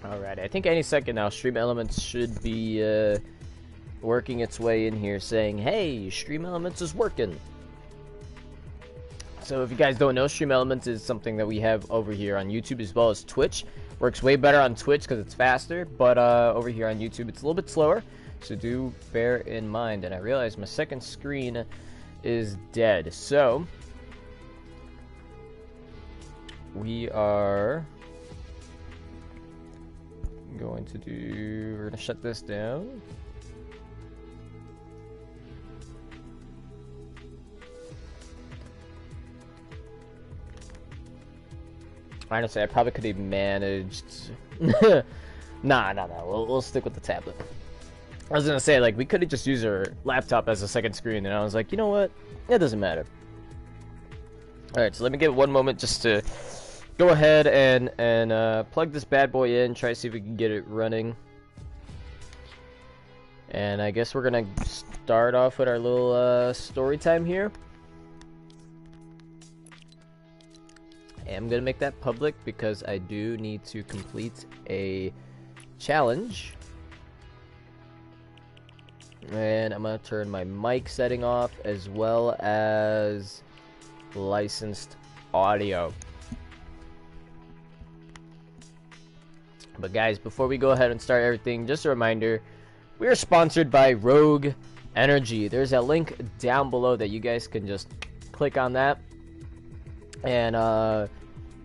Alright, I think any second now, Stream Elements should be working its way in here saying, hey, Stream Elements is working. So if you guys don't know, Stream Elements is something that we have over here on YouTube as well as Twitch. Works way better on Twitch because it's faster, but over here on YouTube it's a little bit slower, so do bear in mind. And I realize my second screen is dead, so we are going to we're gonna shut this down. Honestly, I probably could have managed. Nah. We'll stick with the tablet. I was gonna say, like, we could have just used our laptop as a second screen, and I was like, you know what? It doesn't matter. Alright, so let me give it one moment just to go ahead and plug this bad boy in, try to see if we can get it running. And I guess we're gonna start off with our little story time here. I'm gonna make that public because I do need to complete a challenge. And I'm gonna turn my mic setting off as well as licensed audio. But guys, before we go ahead and start everything, just a reminder, we are sponsored by Rogue Energy. There's a link down below that you guys can just click on that and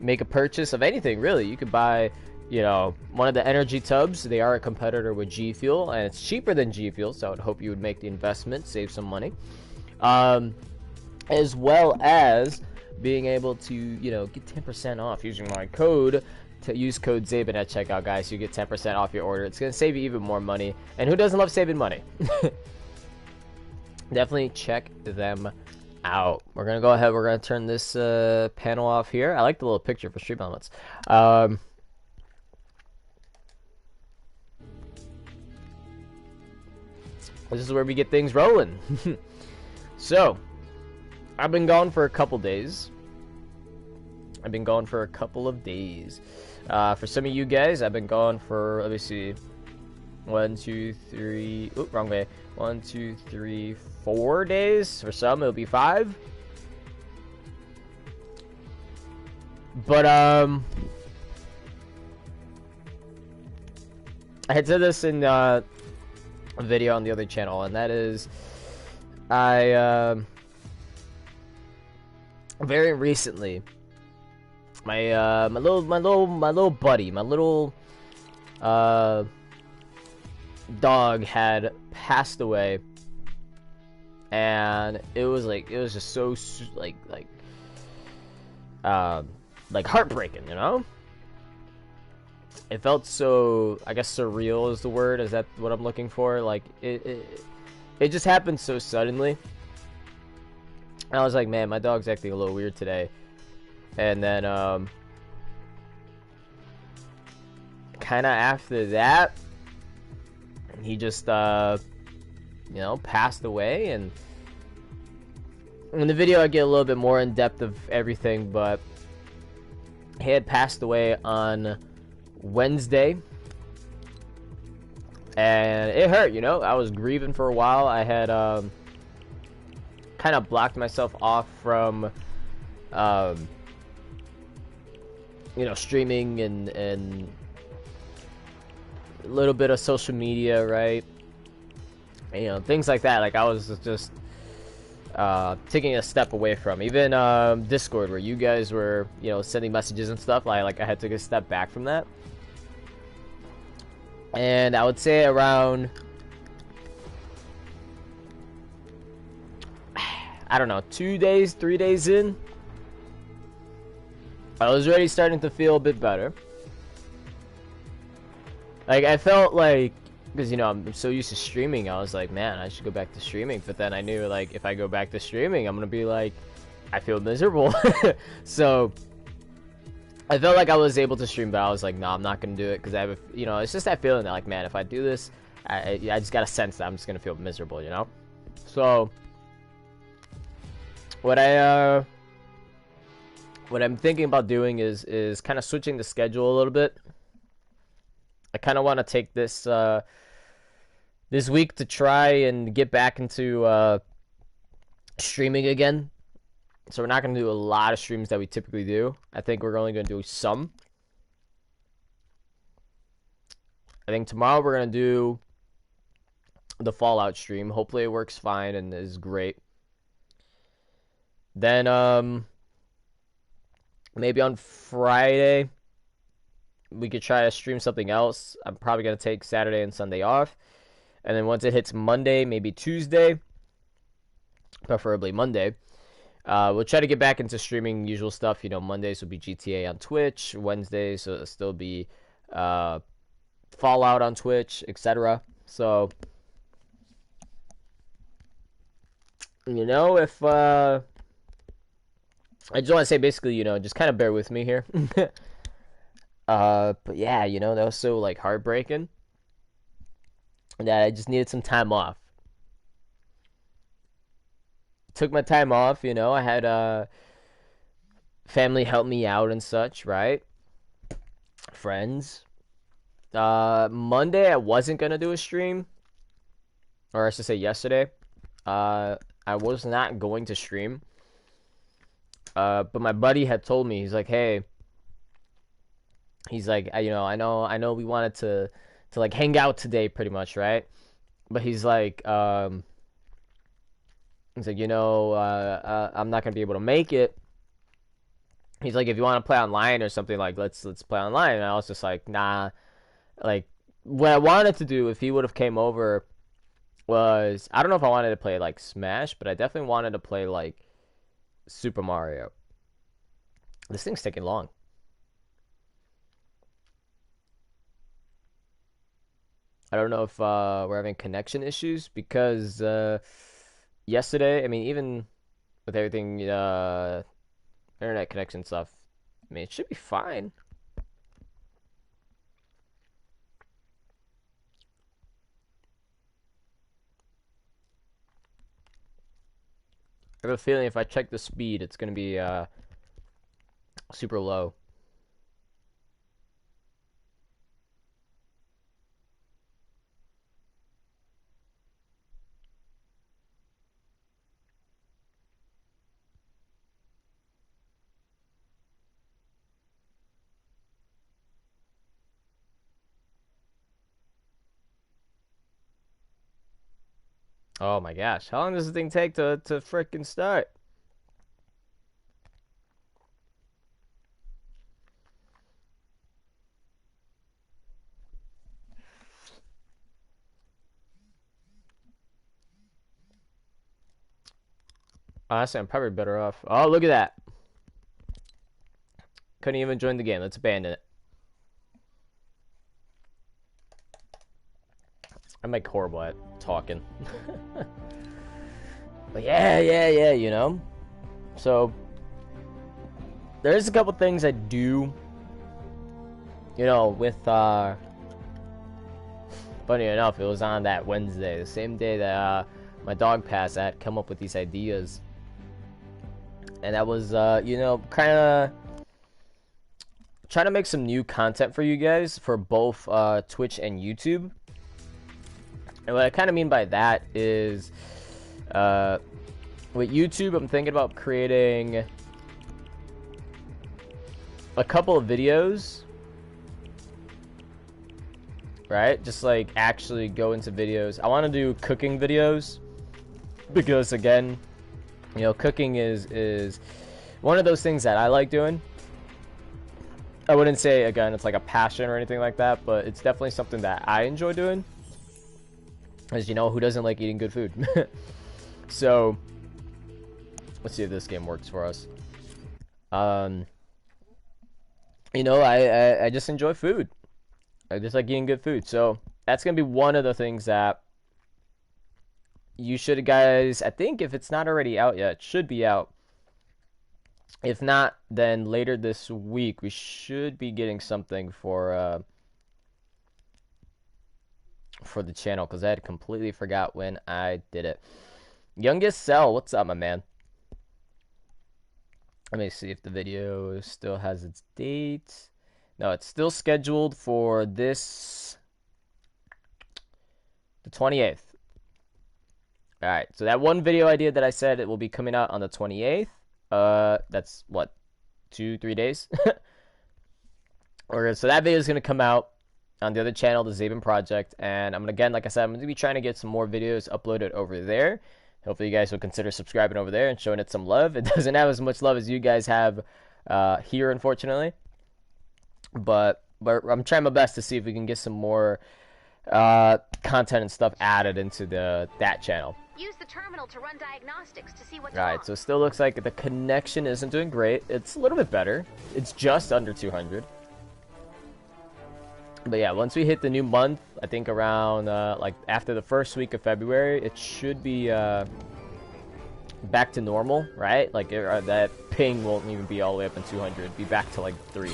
make a purchase of anything, really. You could buy, you know, one of the energy tubs. They are a competitor with G Fuel, and it's cheaper than G Fuel, so I would hope you would make the investment, save some money. As well as being able to, you know, get 10% off using my code. To use code Zabin at checkout, guys, so you get 10% off your order. It's gonna save you even more money, and who doesn't love saving money? Definitely check them out. We're gonna go ahead. We're gonna turn this panel off here. I like the little picture for Stream Elements. This is where we get things rolling. So, I've been gone for a couple days. For some of you guys, I've been gone for, let me see, 1, 2, 3, oop, wrong way, 1, 2, 3, 4 days. For some, it'll be 5. But, I had said this in, a video on the other channel, and that is, very recently, my little buddy, my little dog had passed away, and it was just so like heartbreaking, you know. It felt so, I guess surreal is the word. Is that what I'm looking for? Like it just happened so suddenly. And I was like, man, my dog's acting a little weird today. And then, kind of after that, he just, you know, passed away. And in the video, I get a little bit more in depth of everything, but he had passed away on Wednesday. And it hurt, you know. I was grieving for a while. I had, kind of blocked myself off from, you know, streaming and a little bit of social media, right? And, you know, things like that. Like, I was just taking a step away from even Discord, where you guys were, you know, sending messages and stuff. I had to take a step back from that. And I would say around, I don't know, 2 days, 3 days in, I was already starting to feel a bit better. Like, I felt like, because, you know, I'm so used to streaming, I was like, man, I should go back to streaming. But then I knew, like, if I go back to streaming, I'm gonna be like, I feel miserable. So I felt like I was able to stream, but I was like, no, I'm not gonna do it, because I have you know, it's just that feeling that, like, man, if I do this, I just got a sense that I'm just gonna feel miserable, you know. So what I'm thinking about doing is kind of switching the schedule a little bit. I kind of want to take this week to try and get back into streaming again. So we're not going to do a lot of streams that we typically do. I think we're only going to do some. I think tomorrow we're going to do the Fallout stream. Hopefully it works fine and is great. Then maybe on Friday we could try to stream something else. I'm probably going to take Saturday and Sunday off. And then once it hits Monday, maybe Tuesday, preferably Monday, we'll try to get back into streaming usual stuff. You know, Mondays will be GTA on Twitch. Wednesdays will still be Fallout on Twitch, etc. So, you know, if I just want to say basically, you know, just kind of bear with me here. But yeah, you know, that was so like heartbreaking that I just needed some time off. Took my time off, you know. I had family help me out and such, right? Friends. Monday I wasn't gonna do a stream, or I should say yesterday. I was not going to stream. But my buddy had told me, he's like, hey, he's like, you know, I know we wanted to like hang out today pretty much, right? But he's like, you know, I'm not gonna be able to make it. He's like, if you want to play online or something, like let's play online. And I was just like, nah. Like, what I wanted to do if he would have came over was, I don't know if I wanted to play like Smash, but I definitely wanted to play like Super Mario. This thing's taking long. I don't know if we're having connection issues because yesterday, I mean, even with everything, internet connection stuff, I mean, it should be fine. I have a feeling if I check the speed, it's going to be super low. Oh my gosh, how long does this thing take to frickin' start? Honestly, I'm probably better off. Oh, look at that. Couldn't even join the game. Let's abandon it. I'm like horrible at talking. But yeah, you know. So there's a couple things I do, you know, with funny enough, it was on that Wednesday, the same day that my dog passed. I had come up with these ideas, and that was you know, kind of trying to make some new content for you guys for both Twitch and YouTube. And what I kind of mean by that is, with YouTube, I'm thinking about creating a couple of videos, right? Just like actually go into videos. I want to do cooking videos because, again, you know, cooking is one of those things that I like doing. I wouldn't say, again, it's like a passion or anything like that, but it's definitely something that I enjoy doing. As you know, who doesn't like eating good food? So, let's see if this game works for us. You know, I just enjoy food. I just like eating good food. So, that's going to be one of the things that you should, guys, I think if it's not already out yet, it should be out. If not, then later this week, we should be getting something for the channel, because I had completely forgot when I did it. Youngest Cell, what's up, my man? Let me see if the video still has its date. No, it's still scheduled for the 28th. All right, so that one video I did that I said it will be coming out on the 28th. That's what, 2-3 days. So that video is gonna come out on the other channel, the Zaben Project, and I'm gonna, again, like I said, I'm gonna be trying to get some more videos uploaded over there. Hopefully, you guys will consider subscribing over there and showing it some love. It doesn't have as much love as you guys have here, unfortunately, but I'm trying my best to see if we can get some more content and stuff added into that channel. Use the terminal to run diagnostics to see what's wrong. Alright, so it still looks like the connection isn't doing great. It's a little bit better. It's just under 200. But yeah, once we hit the new month, I think around like after the first week of February, it should be back to normal, right? Like that ping won't even be all the way up in 200. Be back to like 3.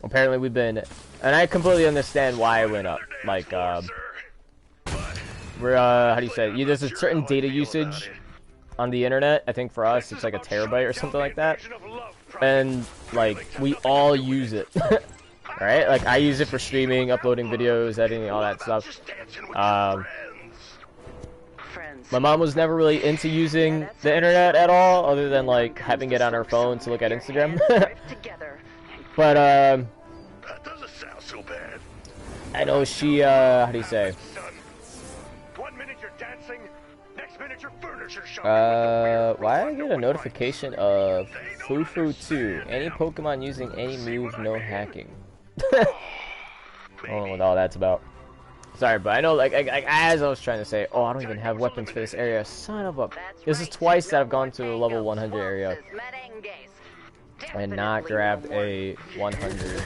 Apparently we've been, and I completely understand why it went up. Like we're how do you say it? There's a certain data usage on the internet. I think for us it's like a terabyte or something like that, and like we all use it. Right? Like I use it for streaming, uploading videos, editing, all that stuff. My mom was never really into using the internet at all, other than like having it on her phone to look at Instagram. But that doesn't sound so bad. I know she how do you say? 1 minute you're dancing, next minute your furniture shopping. Why did I get a notification of Fufu 2? Any Pokemon using any move, no hacking. I don't know what all that's about. Sorry, but I know, like as I was trying to say, oh, I don't even have weapons for this area. Son of a... This is twice that I've gone to a level 100 area and not grabbed a 100.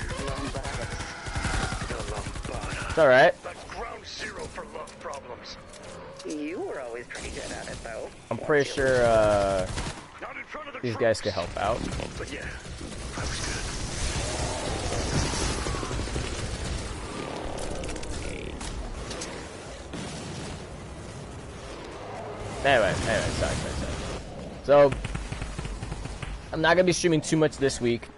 It's alright. You were always pretty good at it, though. I'm pretty sure these guys could help out. But yeah, I was good. Anyway, sorry. So, I'm not going to be streaming too much this week.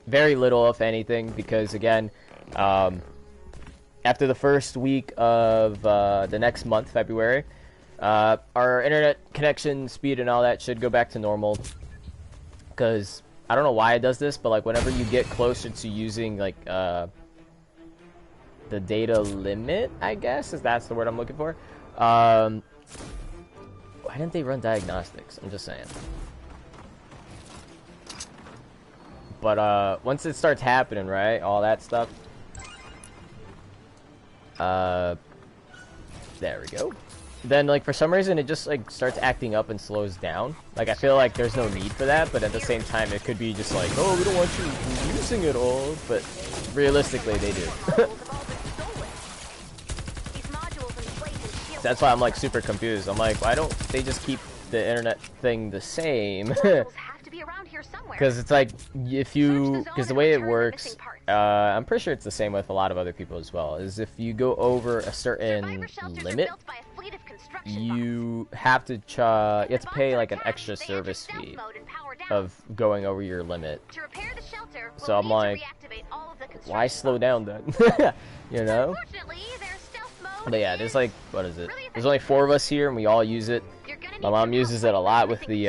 Very little, if anything, because, again, after the first week of the next month, February, our internet connection speed and all that should go back to normal. Because, I don't know why it does this, but, like, whenever you get closer to using, like, the data limit, I guess, if that's the word I'm looking for, why didn't they run diagnostics? I'm just saying. But once it starts happening, right, all that stuff, there we go. Then, like, for some reason, it just, like, starts acting up and slows down. Like, I feel like there's no need for that, but at the same time, it could be just like, oh, we don't want you using it all, but realistically, they do. That's why I'm like super confused. I'm like, why don't they just keep the internet thing the same? Because it's like, because the way it works, I'm pretty sure it's the same with a lot of other people as well, is if you go over a certain limit, you have to pay like an extra service fee of going over your limit. So I'm like, why slow down then? You know? But yeah, there's like, what is it? There's only 4 of us here, and we all use it. My mom uses it a lot with the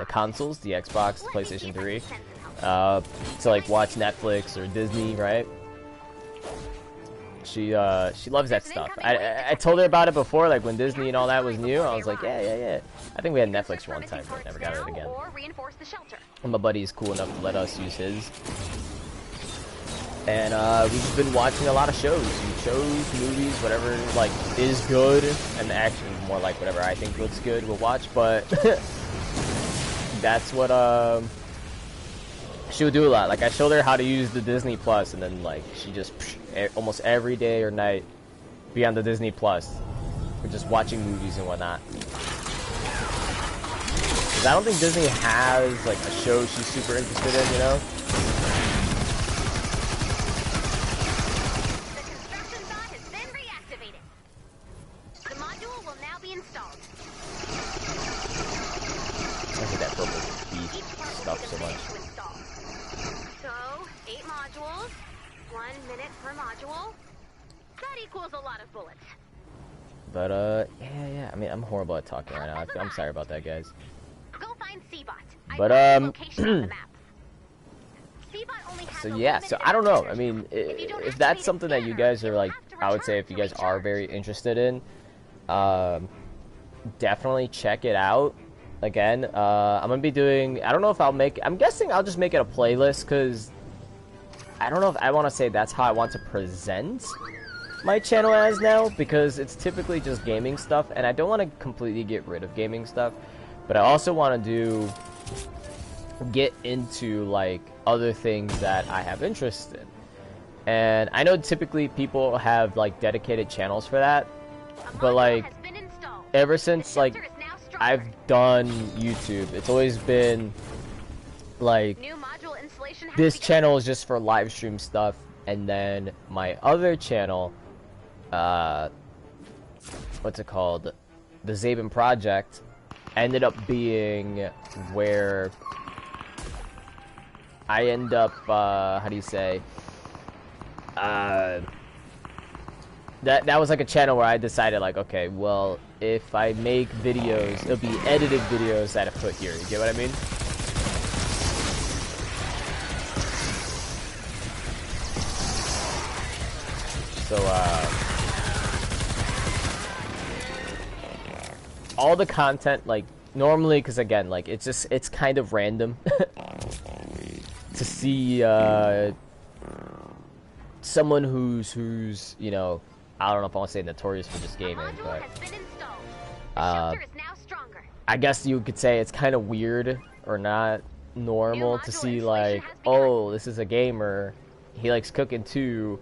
consoles, the Xbox, the PlayStation 3, to like watch Netflix or Disney, right? She loves that stuff. I told her about it before, like when Disney and all that was new. I was like, yeah. I think we had Netflix one time, but never got it again. And my buddy is cool enough to let us use his. And we've just been watching a lot of shows, movies, whatever like is good, and the action is more like whatever I think looks good, we'll watch. But that's what she would do a lot. Like I showed her how to use the Disney Plus, and then like she just almost every day or night be on the Disney Plus, for just watching movies and whatnot. 'Cause I don't think Disney has like a show she's super interested in, you know. modules. 1 minute per module. That equals a lot of bullets. But yeah. I mean, I'm horrible at talking right now. I'm sorry about that, guys. Go find C-Bot. But Location on the map. C-Bot only has so a yeah, limited so I don't know. I energy. mean, If you don't if that's activate something a that you scanner, guys are you'll like, have to I would say if return you to guys are recharge. very interested in, definitely check it out. Again, I'm gonna be doing. I don't know if I'll make. I'm guessing I'll just make it a playlist because I don't know if I want to say that's how I want to present my channel as now, because it's typically just gaming stuff, and I don't want to completely get rid of gaming stuff, but I also want to get into like other things that I have interest in. And I know typically people have like dedicated channels for that, but like ever since like I've done YouTube, it's always been like this channel is just for live stream stuff, and then my other channel, what's it called, the Zabin Project, ended up being where I end up, how do you say, that was like a channel where I decided like, okay, well, if I make videos, it'll be edited videos that I put here, you get what I mean? So, all the content, like, normally, because again, like, it's kind of random to see, someone who's, you know, I don't know if I want to say notorious for just gaming, but, I guess you could say it's kind of weird, or not normal, to see, like, oh, this is a gamer, he likes cooking too.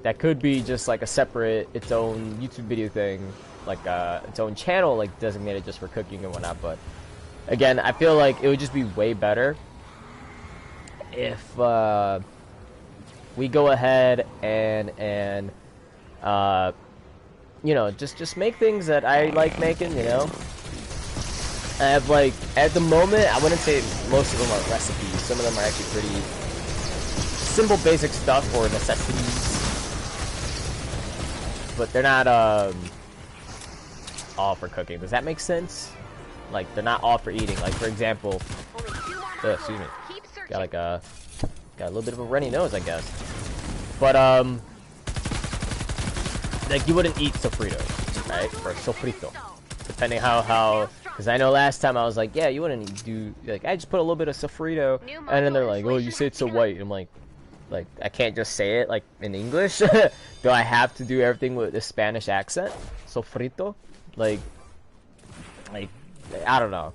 That could be just like a separate, its own YouTube video thing, like its own channel, like designated just for cooking and whatnot. But again, I feel like it would just be way better if we go ahead and you know, just make things that I like making. You know, I have like at the moment, I wouldn't say most of them are recipes. Some of them are actually pretty simple, basic stuff or necessities. But they're not all for cooking. Does that make sense? Like they're not all for eating. Like for example, excuse me, got a little bit of a runny nose, I guess. But like you wouldn't eat sofrito, right? Or sofrito, depending how. Because I know last time I was like, yeah, you wouldn't do like I just put a little bit of sofrito, and then they're like, oh, you say it's so white. I'm like I can't just say it like in English. Do I have to do everything with a Spanish accent? Sofrito? Like I don't know.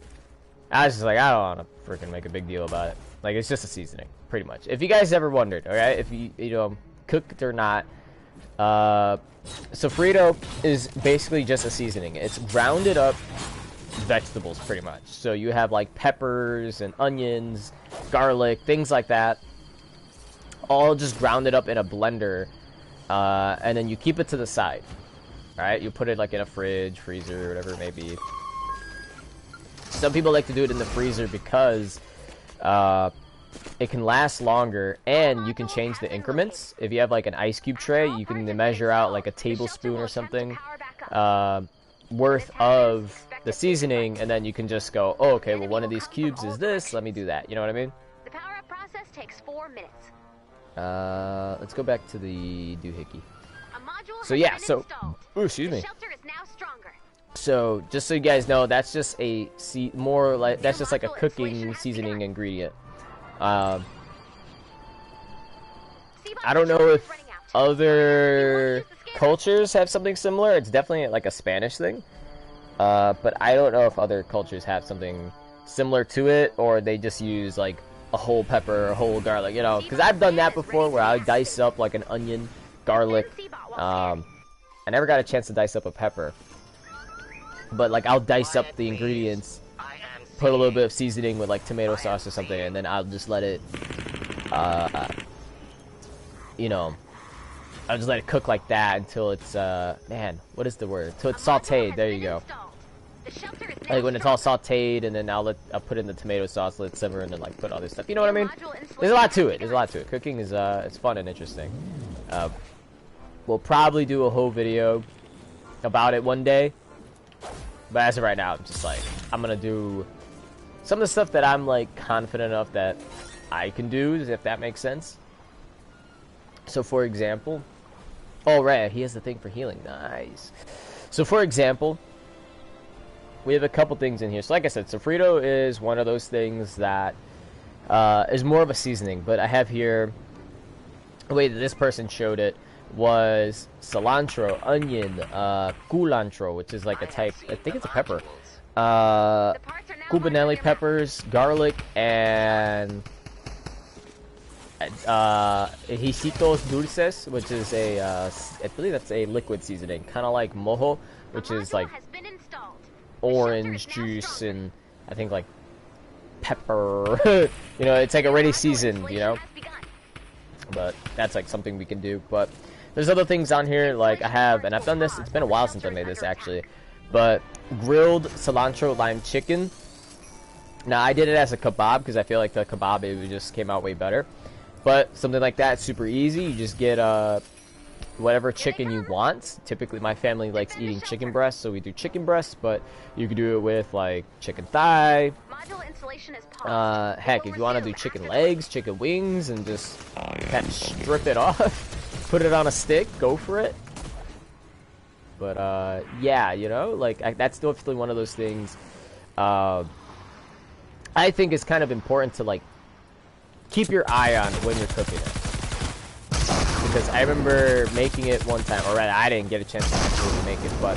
I was just like, I don't want to freaking make a big deal about it. Like it's just a seasoning, pretty much. If you guys ever wondered, alright, if you know cooked or not, sofrito is basically just a seasoning. It's grounded up vegetables, pretty much. So you have like peppers and onions, garlic, things like that, all just grounded up in a blender, and then you keep it to the side. Alright, you put it like in a fridge, freezer, whatever it may be. Some people like to do it in the freezer because it can last longer, and you can change the increments. If you have like an ice cube tray, you can measure out like a tablespoon or something worth of the seasoning, and then you can just go, oh, okay, well one of these cubes is this, let me do that. You know what I mean? The power-up process takes 4 minutes. Let's go back to the doohickey. So yeah, so ooh, excuse me. So just so you guys know, that's just a that's just like a cooking seasoning ingredient. I don't know if other cultures have something similar. It's definitely like a Spanish thing. But I don't know if other cultures have something similar to it, or they just use like a whole pepper, a whole garlic, you know, because I've done that before where I dice up like an onion, garlic. I never got a chance to dice up a pepper, but like I'll dice up the ingredients, put a little bit of seasoning with like tomato sauce or something, and then I'll just let it, you know, I'll just let it cook like that until it's, man, what is the word? Until it's sauteed. There you go. Like when it's all sauteed, and then I'll put in the tomato sauce, let it simmer, and then like put other stuff. You know what I mean? There's a lot to it. There's a lot to it. Cooking is it's fun and interesting. We'll probably do a whole video about it one day. But as of right now, I'm just like, I'm gonna do some of the stuff that I'm like confident enough that I can do, if that makes sense. So for example, oh right, he has the thing for healing. Nice. So for example, we have a couple things in here. So like I said, sofrito is one of those things that is more of a seasoning. But I have here, the way that this person showed it was cilantro, onion, culantro, which is like a type, I think it's a pepper, cubanelli peppers, garlic, and hijicitos dulces, which is a, I believe that's a liquid seasoning, kind of like mojo, which is like orange juice and I think like pepper. You know, it's like already seasoned, you know. But that's like something we can do. But there's other things on here, like I have, and I've done this, it's been a while since I made this actually, but grilled cilantro lime chicken. Now I did it as a kebab because I feel like the kebab, it just came out way better. But something like that, super easy. You just get whatever chicken you want. Typically my family likes eating chicken breast, so we do chicken breast, but you can do it with like chicken thigh. Heck, if you want to do chicken legs, chicken wings, and just kind of strip it off, put it on a stick, go for it. But yeah, you know, like that's definitely one of those things I think is kind of important to like keep your eye on when you're cooking it. Because I remember making it one time, or rather I didn't get a chance to actually make it, but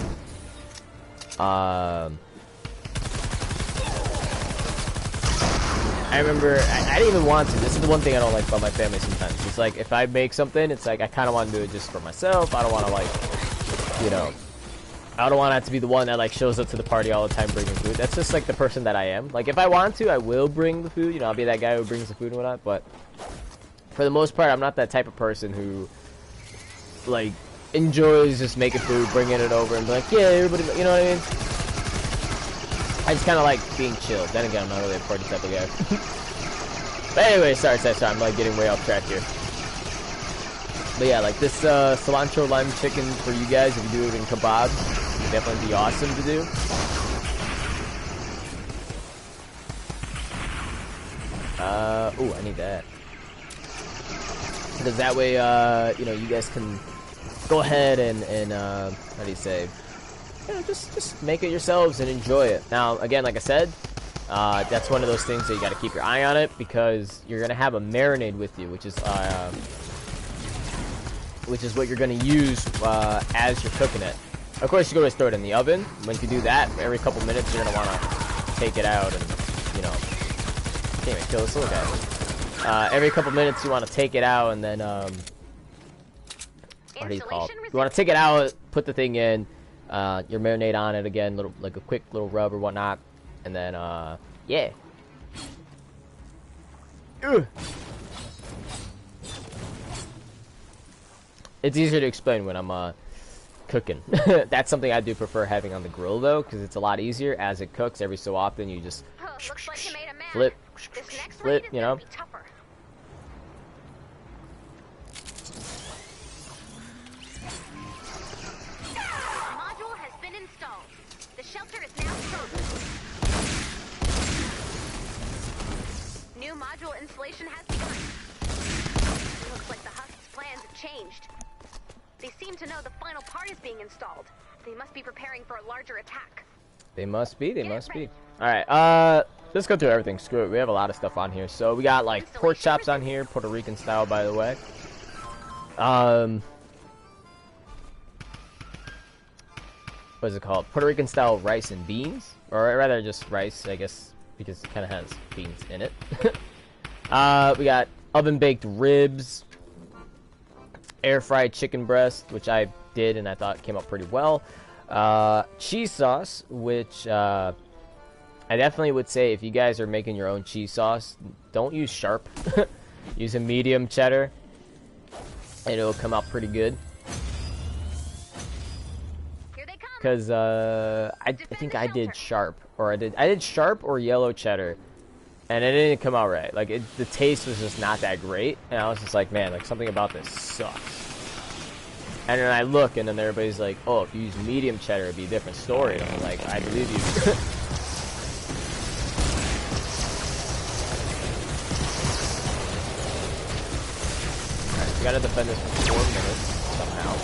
I remember I didn't even want to. This is the one thing I don't like about my family sometimes. It's like if I make something, it's like I kind of want to do it just for myself. I don't want to like, you know, I don't want to have to be the one that like shows up to the party all the time bringing food. That's just like the person that I am. Like if I want to, I will bring the food. You know, I'll be that guy who brings the food and whatnot. But for the most part, I'm not that type of person who like enjoys just making food, bringing it over, and be like, yeah, everybody, you know what I mean? I just kind of like being chill. Then again, I'm not really a party type of guy. But anyway, sorry, I'm like getting way off track here. But yeah, like this cilantro lime chicken for you guys, if you do it in kebab, would definitely be awesome to do. Oh, I need that. Because that way, you know, you guys can go ahead and how do you say? You know, just make it yourselves and enjoy it. Now, again, like I said, that's one of those things that you got to keep your eye on it, because you're gonna have a marinade with you, which is what you're gonna use as you're cooking it. Of course, you can always throw it in the oven. Once you do that, every couple minutes you're gonna want to take it out, and you know, can't even kill this little guy. Every couple minutes you want to take it out, and then what do you call it? You want to take it out, put the thing in. Your marinade on it again, little like a quick little rub or whatnot, and then yeah. Ugh. It's easier to explain when I'm cooking. That's something I do prefer having on the grill though, because it's a lot easier as it cooks. Every so often you just flip, you know. New module installation has begun. Looks like the Husk's plans have changed. They seem to know the final part is being installed. They must be preparing for a larger attack. They must be. Alright, let's go through everything. Screw it. We have a lot of stuff on here. So we got like pork chops on here, Puerto Rican style, by the way. What is it called? Puerto Rican style rice and beans, or rather just rice, I guess, because it kind of has beans in it. We got oven baked ribs, air fried chicken breast, which I did and I thought came out pretty well. Cheese sauce, which I definitely would say if you guys are making your own cheese sauce, don't use sharp. Use a medium cheddar and it'll come out pretty good. Because I think I did sharp, or I did sharp or yellow cheddar, and it didn't come out right. Like the taste was just not that great, and I was just like, man, like something about this sucks. And then I look, and then everybody's like, oh, if you use medium cheddar, it'd be a different story. And I'm like, I believe you. Alright, we gotta defend this for 4 minutes, somehow.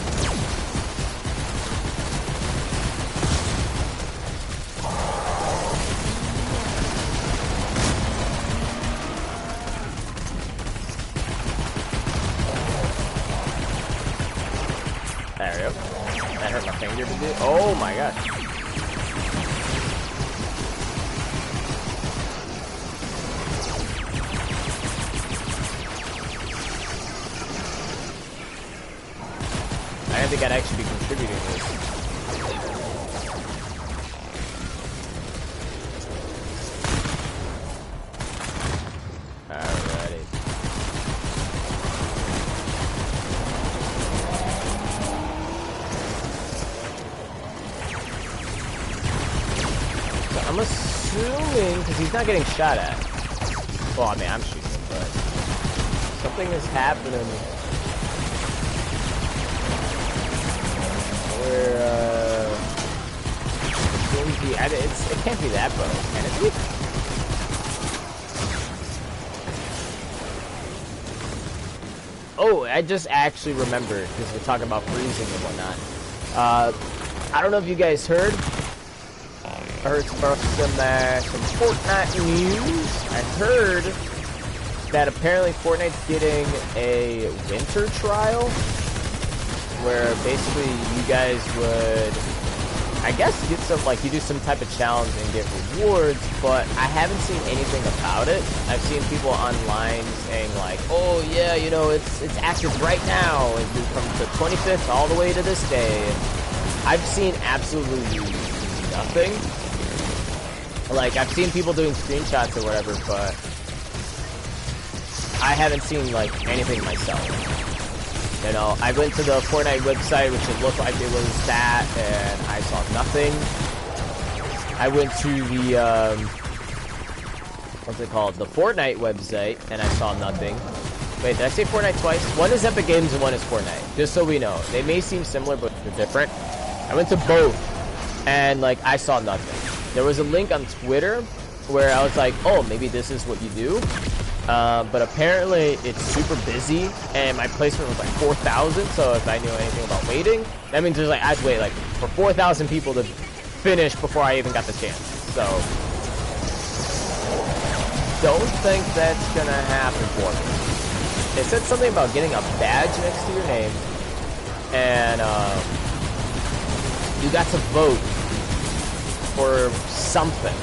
There we go. That hurt my finger to do. Oh my gosh. I didn't think I'd actually be contributing to this. Alrighty. I'm assuming, because he's not getting shot at. Well, I mean, I'm shooting him, but something is happening where, it can't be that bow, can it be? Oh, I just actually remembered, because we're talking about freezing and whatnot. I don't know if you guys heard. I heard some Fortnite news. I heard that apparently Fortnite's getting a winter trial where basically you guys would, I guess, get some, like, you do some type of challenge and get rewards, but I haven't seen anything about it. I've seen people online saying like, oh yeah, you know, it's active right now, from the 25th all the way to this day. And I've seen absolutely nothing. Like, I've seen people doing screenshots or whatever, but I haven't seen, like, anything myself. You know, I went to the Fortnite website, which it looked like it was that, and I saw nothing. I went to the, what's it called? The Fortnite website, and I saw nothing. Wait, did I say Fortnite twice? One is Epic Games and one is Fortnite, just so we know. They may seem similar, but they're different. I went to both, and, like, I saw nothing. There was a link on Twitter where I was like, oh, maybe this is what you do. But apparently it's super busy, and my placement was like 4,000, so if I knew anything about waiting, that means there's like, I had to wait like for 4,000 people to finish before I even got the chance. So, don't think that's gonna happen for me. It said something about getting a badge next to your name, and you got to vote for something.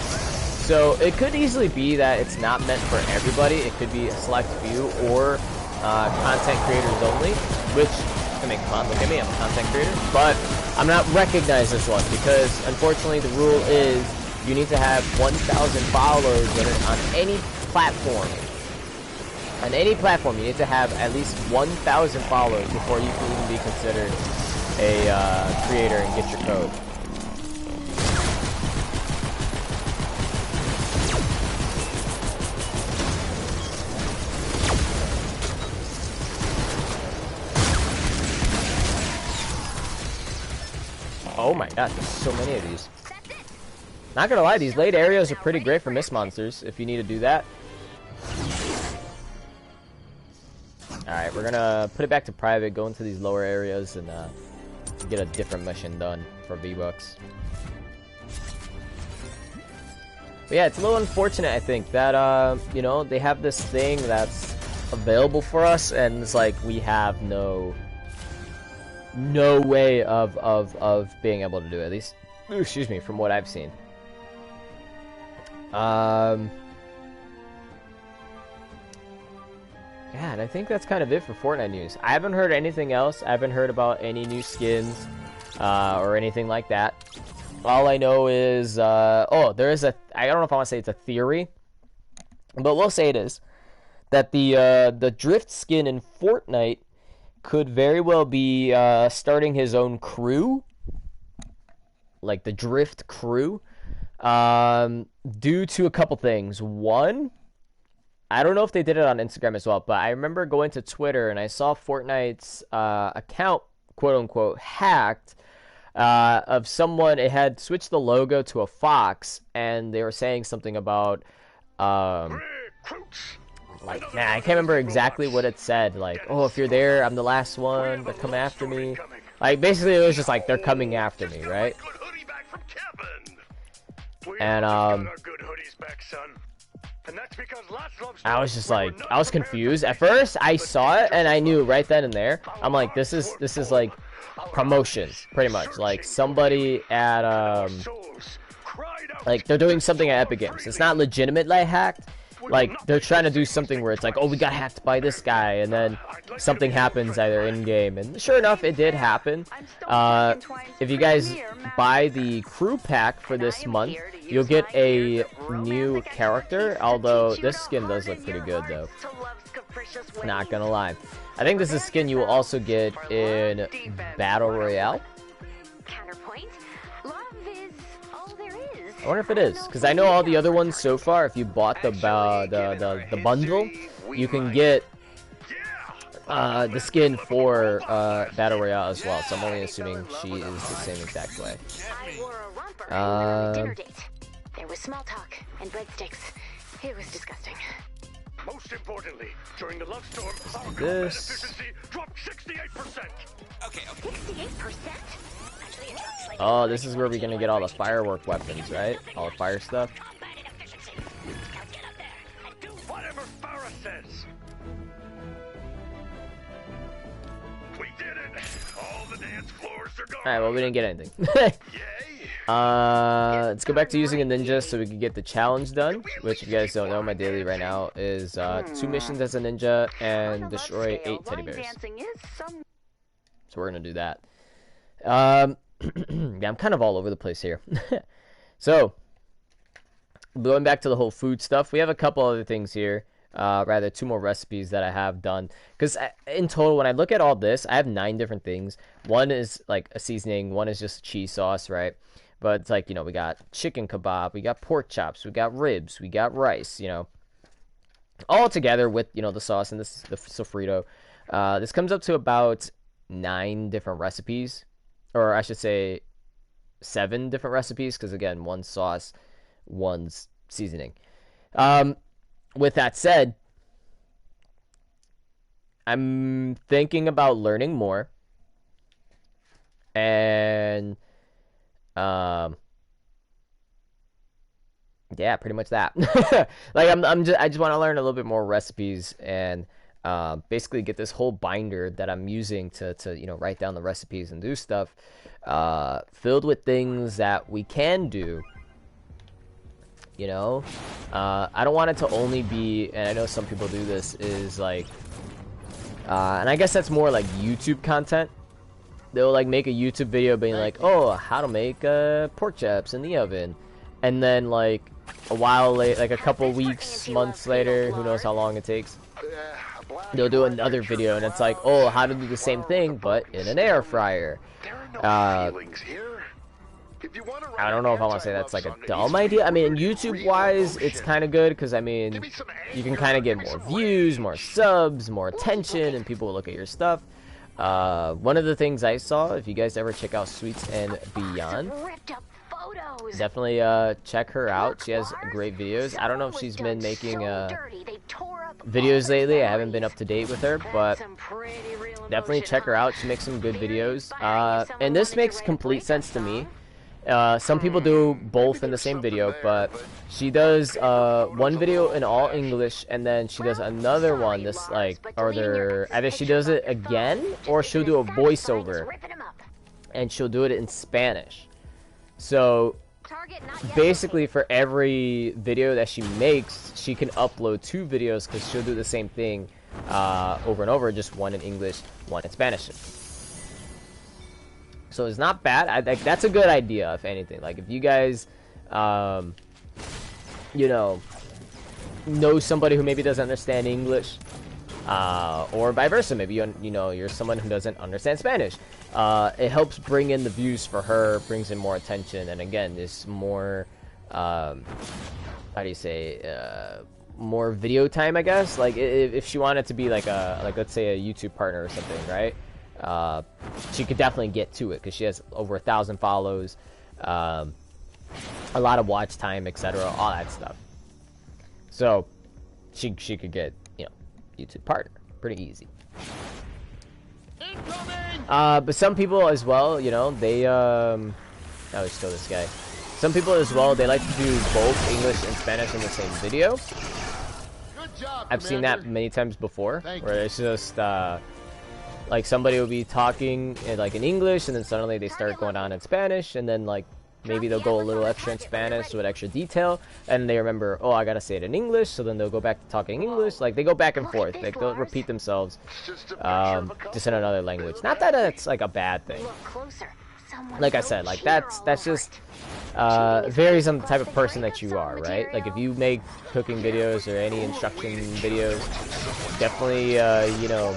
So it could easily be that it's not meant for everybody. It could be a select few or content creators only, which, I mean, come on, look at me, I'm a content creator. But I'm not recognized as one because, unfortunately, the rule is you need to have 1,000 followers on any platform. On any platform, you need to have at least 1,000 followers before you can even be considered a creator and get your code. Oh my god, there's so many of these. Not gonna lie, these late areas are pretty great for mist monsters if you need to do that. Alright, we're gonna put it back to private, go into these lower areas, and get a different mission done for V-Bucks. But yeah, it's a little unfortunate, I think, that, you know, they have this thing that's available for us, and it's like we have no way of being able to do it, at least, excuse me, from what I've seen. Yeah, and I think that's kind of it for Fortnite news. I haven't heard anything else. I haven't heard about any new skins or anything like that. All I know is, oh, there is a, I don't know if I want to say it's a theory, but we'll say it is, that the Drift skin in Fortnite could very well be starting his own crew, like the Drift crew. Due to a couple things. One, I don't know if they did it on Instagram as well, but I remember going to Twitter and I saw Fortnite's account, quote unquote, hacked of someone. It had switched the logo to a fox, and they were saying something about like, man, I can't remember exactly what it said. Like, oh, if you're there, I'm the last one. They're coming after me. Like, basically, it was just like they're coming after me, right? And I was just like, I was confused. At first, I saw it and I knew right then and there. I'm like, this is like promotion, pretty much. Like somebody at like they're doing something at Epic Games. It's not legitimately hacked. Like they're trying to do something where it's like, oh, we got hacked by this guy, and then something happens either in game, and sure enough, it did happen. If you guys buy the crew pack for this month, you'll get a new character. Although this skin does look pretty good, though. Not gonna lie. I think this is a skin you will also get in Battle Royale. I wonder if it is, because I know all the other ones so far, if you bought the bundle, you can get the skin for Battle Royale as well, so I'm only assuming she is the same exact way. There was small talk and breadsticks. It was disgusting. Most importantly, during the love storm, our This. combat efficiency dropped 68%. Okay. 68%? Oh, this is where we're gonna get all the firework weapons, right? All the fire stuff. Whatever Farah says. We did it. All the dance floors are gone. Alright, well, we didn't get anything. Yay. Let's go back to using a ninja so we can get the challenge done, which if you guys don't know, my daily right now is 2 missions as a ninja and destroy 8 teddy bears. So we're gonna do that. Yeah, I'm kind of all over the place here. So, going back to the whole food stuff, we have a couple other things here. Rather, 2 more recipes that I have done. Because in total, when I look at all this, I have 9 different things. One is like a seasoning. One is just cheese sauce, right? But it's like, you know, we got chicken kebab, we got pork chops, we got ribs, we got rice, you know. All together with, you know, the sauce and the sofrito. This comes up to about 9 different recipes. Or I should say 7 different recipes, because again, 1 sauce, 1 seasoning. With that said, I'm thinking about learning more. And yeah, pretty much that. Like I just want to learn a little bit more recipes and basically get this whole binder that I'm using to you know, write down the recipes and do stuff filled with things that we can do, you know. I don't want it to only be, and I know some people do this, is like and I guess that's more like YouTube content. They'll like make a YouTube video being like, oh, how to make pork chops in the oven, and then like a while later, like a couple weeks, months later, who knows how long it takes, they'll do another video and it's like, oh, how to do the same thing but in an air fryer. I don't know if I want to say that's like a dumb idea. I mean, YouTube wise, it's kind of good because I mean, you can kind of get more views, more subs, more attention, and people will look at your stuff. One of the things I saw, if you guys ever check out Sweets and Beyond, definitely check her out. She has great videos. I don't know if she's been making videos lately. I haven't been up to date with her, but definitely check her out. She makes some good videos. And this makes complete sense to me. Some people do both in the same video, but she does one video in all English, and then she does another one this like, either she does it again or she'll do a voiceover and she'll do it in Spanish. So basically for every video that she makes, she can upload 2 videos because she'll do the same thing over and over, just one in English, one in Spanish. So it's not bad. I think that's a good idea, if anything. Like, if you guys, you know somebody who maybe doesn't understand English, or vice versa, maybe you know you're someone who doesn't understand Spanish. It helps bring in the views for her, brings in more attention, and again, it's more how do you say, more video time, I guess. Like if she wanted to be like let's say a YouTube partner or something, right? She could definitely get to it because she has over 1,000 follows, a lot of watch time, etc., all that stuff. So she could get, you know, YouTube partner pretty easy. But some people as well, you know, they oh, let's kill this guy. Some people as well, they like to do both English and Spanish in the same video. Good job, I've seen that many times before, where it's just like somebody will be talking like in English, and then suddenly they start going on in Spanish, and then like maybe they'll go a little extra in Spanish with extra detail, and they remember, oh, I gotta say it in English, so then they'll go back to talking English. Like they go back and forth, like they'll repeat themselves, just in another language. Not that it's like a bad thing. Like I said, like that's just varies on the type of person that you are, right? Like if you make cooking videos or any instruction videos, definitely you know,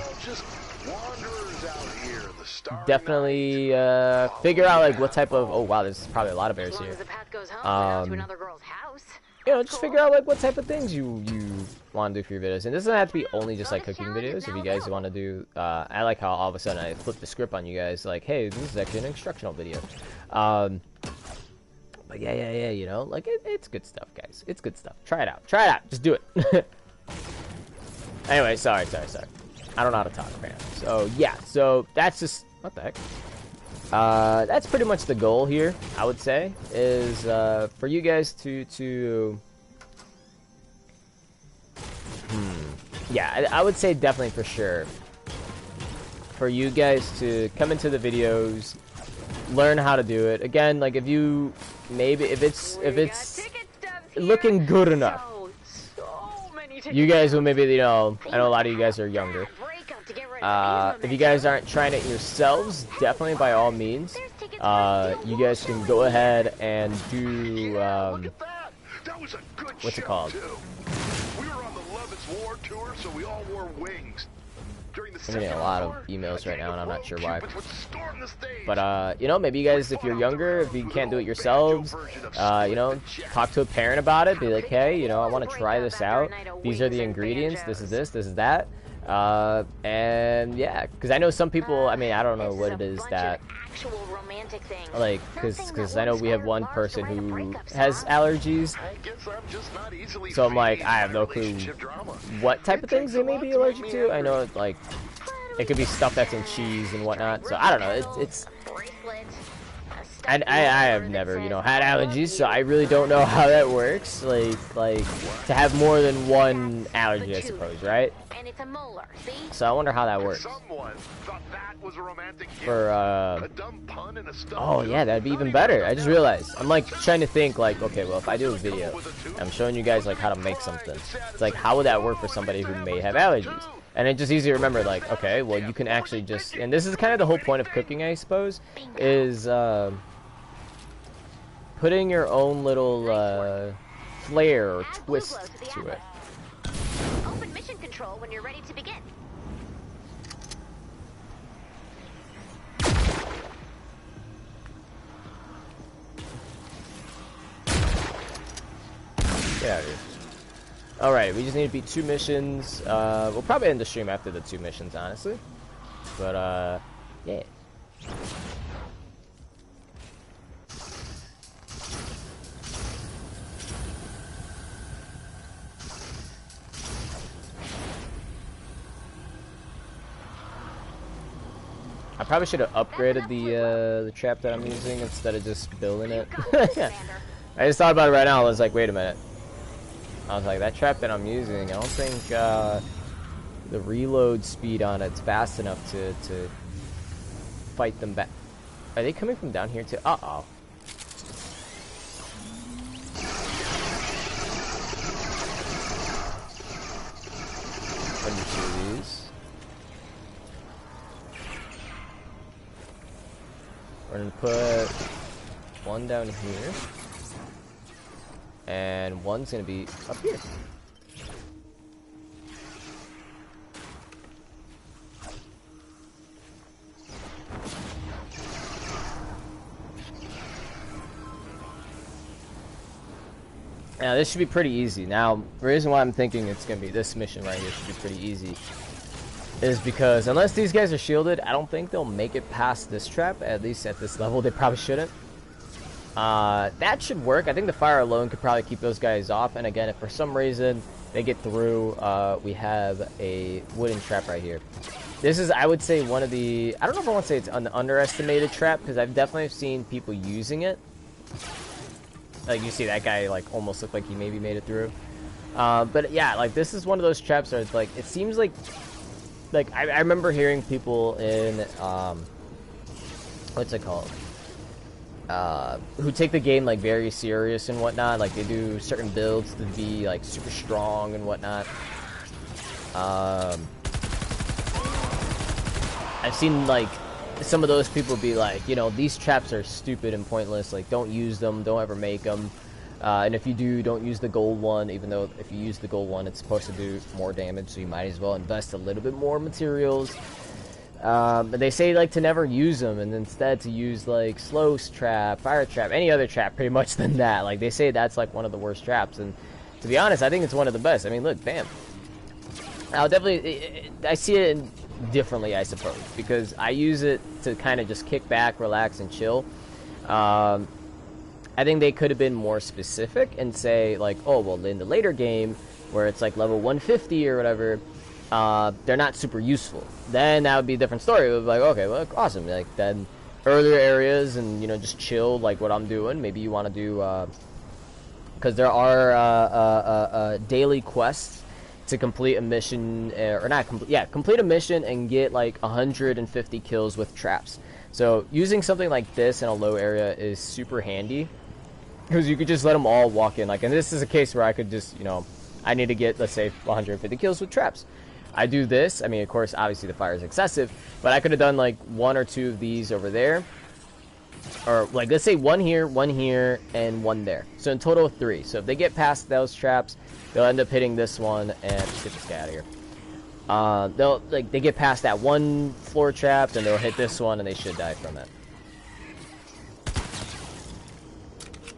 definitely figure out like what type of, oh wow, there's probably a lot of bears here. You know, just figure out like what type of things you want to do for your videos, and this doesn't have to be only just like cooking videos. If you guys want to do, I like how all of a sudden I flipped the script on you guys, like, hey, this is actually an instructional video. But yeah, you know, like it's good stuff, guys. It's good stuff. Try it out. Just do it. Anyway, sorry. I don't know how to talk, apparently. So yeah, so that's just, what the heck? That's pretty much the goal here, I would say, is for you guys to yeah, I would say definitely for sure for you guys to come into the videos, learn how to do it. Again, like if you maybe if it's looking good enough, you guys will maybe, you know, I know a lot of you guys are younger. If you guys aren't trying it yourselves, definitely by all means, you guys can go ahead and do, what's it called? We were on the Lovitz War tour, so we all wore wings. I'm getting a lot of emails right now, and I'm not sure why. But, you know, maybe you guys, if you're younger, if you can't do it yourselves, you know, talk to a parent about it. Be like, hey, you know, I want to try this out. These are the ingredients. This is this. This is that. And yeah, because I know some people, I mean, I don't know what it is that, like, because I know we have one person who has allergies, so I'm like, I have no clue what type of things they may be allergic to. I know, like, it could be stuff that's in cheese and whatnot, so I don't know, it's and I have never, you know, had allergies, so I really don't know how that works, like to have more than one allergy, I suppose, right? So I wonder how that works. For, oh yeah, that'd be even better. I just realized. I'm like trying to think like, okay, well if I do a video, I'm showing you guys like how to make something. It's like, how would that work for somebody who may have allergies? And it's just easy to remember, like, okay, well you can actually just, and this is kind of the whole point of cooking, I suppose, is putting your own little flair or twist to it. Open mission control when you're ready to begin. Get out of here. Alright, we just need to beat 2 missions. We'll probably end the stream after the 2 missions, honestly. But, yeah. I probably should have upgraded the trap that I'm using instead of just building it. I just thought about it right now. I was like, wait a minute. I was like, that trap that I'm using, I don't think the reload speed on it's fast enough to fight them back. Are they coming from down here too? Uh-oh. Let me do these. We're gonna put one down here, and one's gonna be up here. Now this should be pretty easy. Now the reason why I'm thinking it's gonna be this mission right here should be pretty easy is because unless these guys are shielded, I don't think they'll make it past this trap. At least at this level, they probably shouldn't. That should work. I think the fire alone could probably keep those guys off. And again, if for some reason they get through, we have a wooden trap right here. This is, I would say, one of the, I don't know if I want to say it's an underestimated trap, because I've definitely seen people using it. Like, you see that guy, like, almost looked like he maybe made it through. But yeah, like, this is one of those traps where it's like, it seems like I remember hearing people in, what's it called? Who take the game, like, very serious and whatnot. Like, they do certain builds to be, like, super strong and whatnot. I've seen, like, some of those people be like, you know, these traps are stupid and pointless. Like, don't use them. Don't ever make them. And if you do, don't use the gold one, even though if you use the gold one, it's supposed to do more damage, so you might as well invest a little bit more materials. But they say, like, to never use them, and instead to use, like, slow trap, fire trap, any other trap pretty much than that. Like, they say that's, like, one of the worst traps, and to be honest, I think it's one of the best. I mean, look, bam. I'll definitely, I see it differently, I suppose, because I use it to kind of just kick back, relax, and chill. I think they could have been more specific and say, like, oh, well, in the later game, where it's, like, level 150 or whatever, they're not super useful. Then that would be a different story. It would be like, okay, well, awesome. Like, then earlier areas and, you know, just chill, like what I'm doing. Maybe you want to do, because there are daily quests to complete a mission, or not complete, yeah, complete a mission and get, like, 150 kills with traps. So using something like this in a low area is super handy, because you could just let them all walk in. Like, and this is a case where I could just, you know, I need to get, let's say, 150 kills with traps. I do this. I mean, of course, obviously the fire is excessive, but I could have done, like, 1 or 2 of these over there. Or, like, let's say 1 here, 1 here, and 1 there. So in total, 3. So if they get past those traps, they'll end up hitting this one, and let's get this guy out of here. They'll, like, they get past that 1 floor trap, then they'll hit this one, and they should die from it.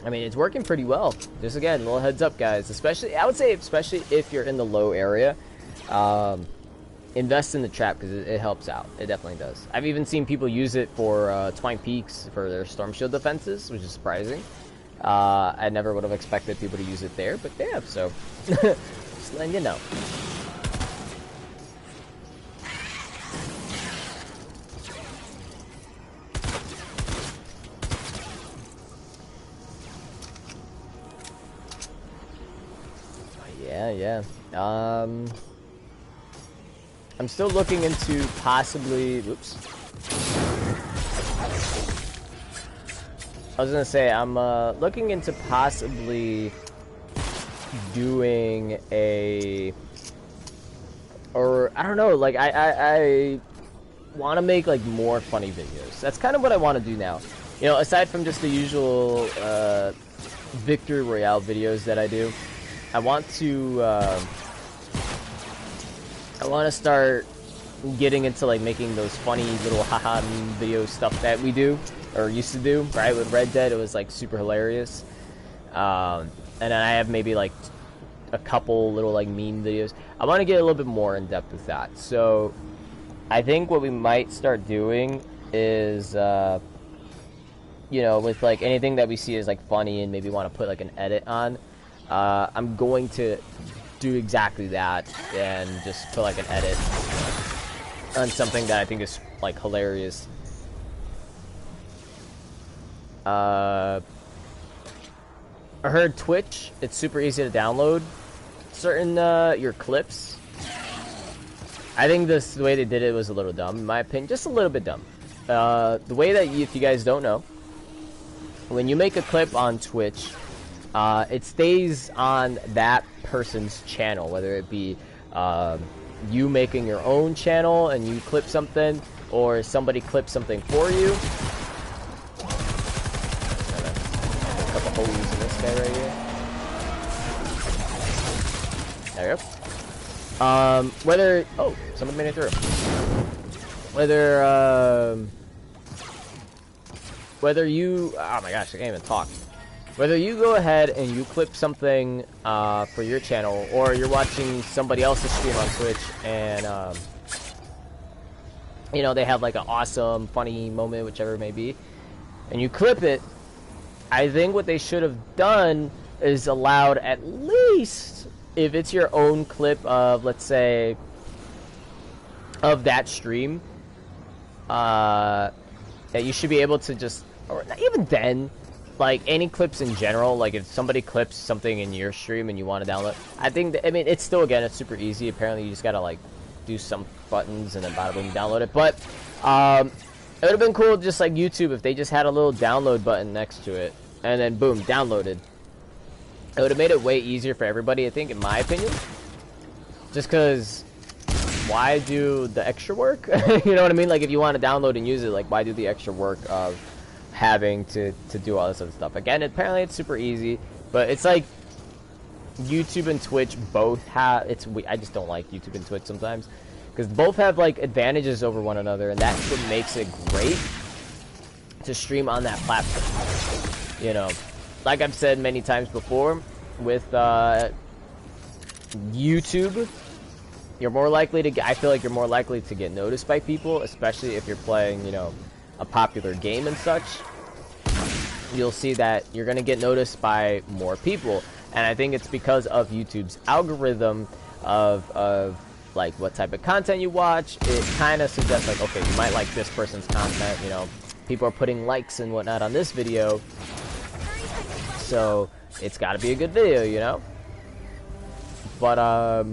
I mean, it's working pretty well. Just, again, a little heads up, guys. Especially, I would say, especially if you're in the low area, invest in the trap, because it helps out. It definitely does. I've even seen people use it for Twine Peaks for their storm shield defenses, which is surprising. I never would have expected people to use it there, but they have, so just letting you know. Yeah. I'm still looking into possibly, oops. I was gonna say, I'm looking into possibly doing a, or I don't know, like I want to make, like, more funny videos. That's kind of what I want to do now. You know, aside from just the usual Victory Royale videos that I do, I want to start getting into, like, making those funny little haha meme video stuff that we do, or used to do, right? With Red Dead, it was, like, super hilarious. And then I have maybe, like, a couple little, like, meme videos. I want to get a little bit more in depth with that. So I think what we might start doing is, you know, with, like, anything that we see as, like, funny and maybe want to put, like, an edit on, I'm going to do exactly that and just put, like, an edit on something that I think is, like, hilarious. I heard Twitch, it's super easy to download certain your clips. I think the way they did it was a little dumb, in my opinion, just a little bit dumb. The way that if you guys don't know, when you make a clip on Twitch, it stays on that person's channel, whether it be you making your own channel and you clip something, or somebody clips something for you. A couple holes in this guy right here. There you go. Whether, oh, someone made it through. Whether you, oh my gosh, I can't even talk. whether you go ahead and you clip something for your channel, or you're watching somebody else's stream on Twitch and you know, they have like an awesome funny moment, whichever it may be, and you clip it, I think what they should have done is allowed, at least if it's your own clip of, let's say, of that stream, that you should be able to just, or not even then, like any clips in general, like if somebody clips something in your stream and you want to download, I think that, I mean, it's still, again, it's super easy. Apparently you just gotta like do some buttons and then bada boom, download it. But it would have been cool, just like YouTube, if they just had a little download button next to it and then boom, downloaded. It would have made it way easier for everybody, I think, in my opinion. Just because, why do the extra work? You know what I mean? Like, if you want to download and use it, like, why do the extra work of having to do all this other stuff? Again, apparently it's super easy, but it's like YouTube and Twitch both have, I just don't like YouTube and Twitch sometimes, because both have like advantages over one another, and that's what makes it great to stream on that platform. You know, like I've said many times before, with YouTube, you're more likely to get, I feel like you're more likely to get noticed by people, especially if you're playing, you know, a popular game and such. You'll see that you're going to get noticed by more people, and I think it's because of YouTube's algorithm of like what type of content you watch. It kind of suggests like, okay, you might like this person's content, you know, people are putting likes and whatnot on this video, so it's got to be a good video, you know. But let's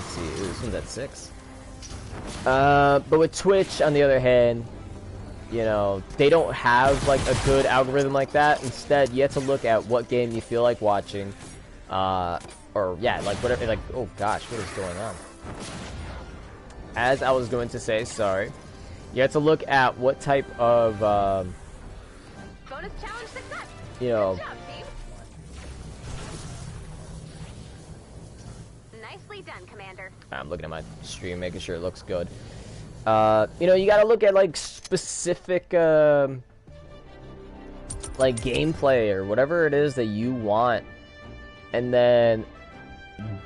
see, this one's at 6. But with Twitch, on the other hand, you know, they don't have like a good algorithm like that. Instead, you have to look at what game you feel like watching, or yeah, like whatever. Like, oh gosh, what is going on? As I was going to say, sorry, you have to look at what type of, Bonus challenge success. you know. Good job, team. Nicely done, Commander. I'm looking at my stream, making sure it looks good. You know, you gotta look at like specific like gameplay or whatever it is that you want, and then,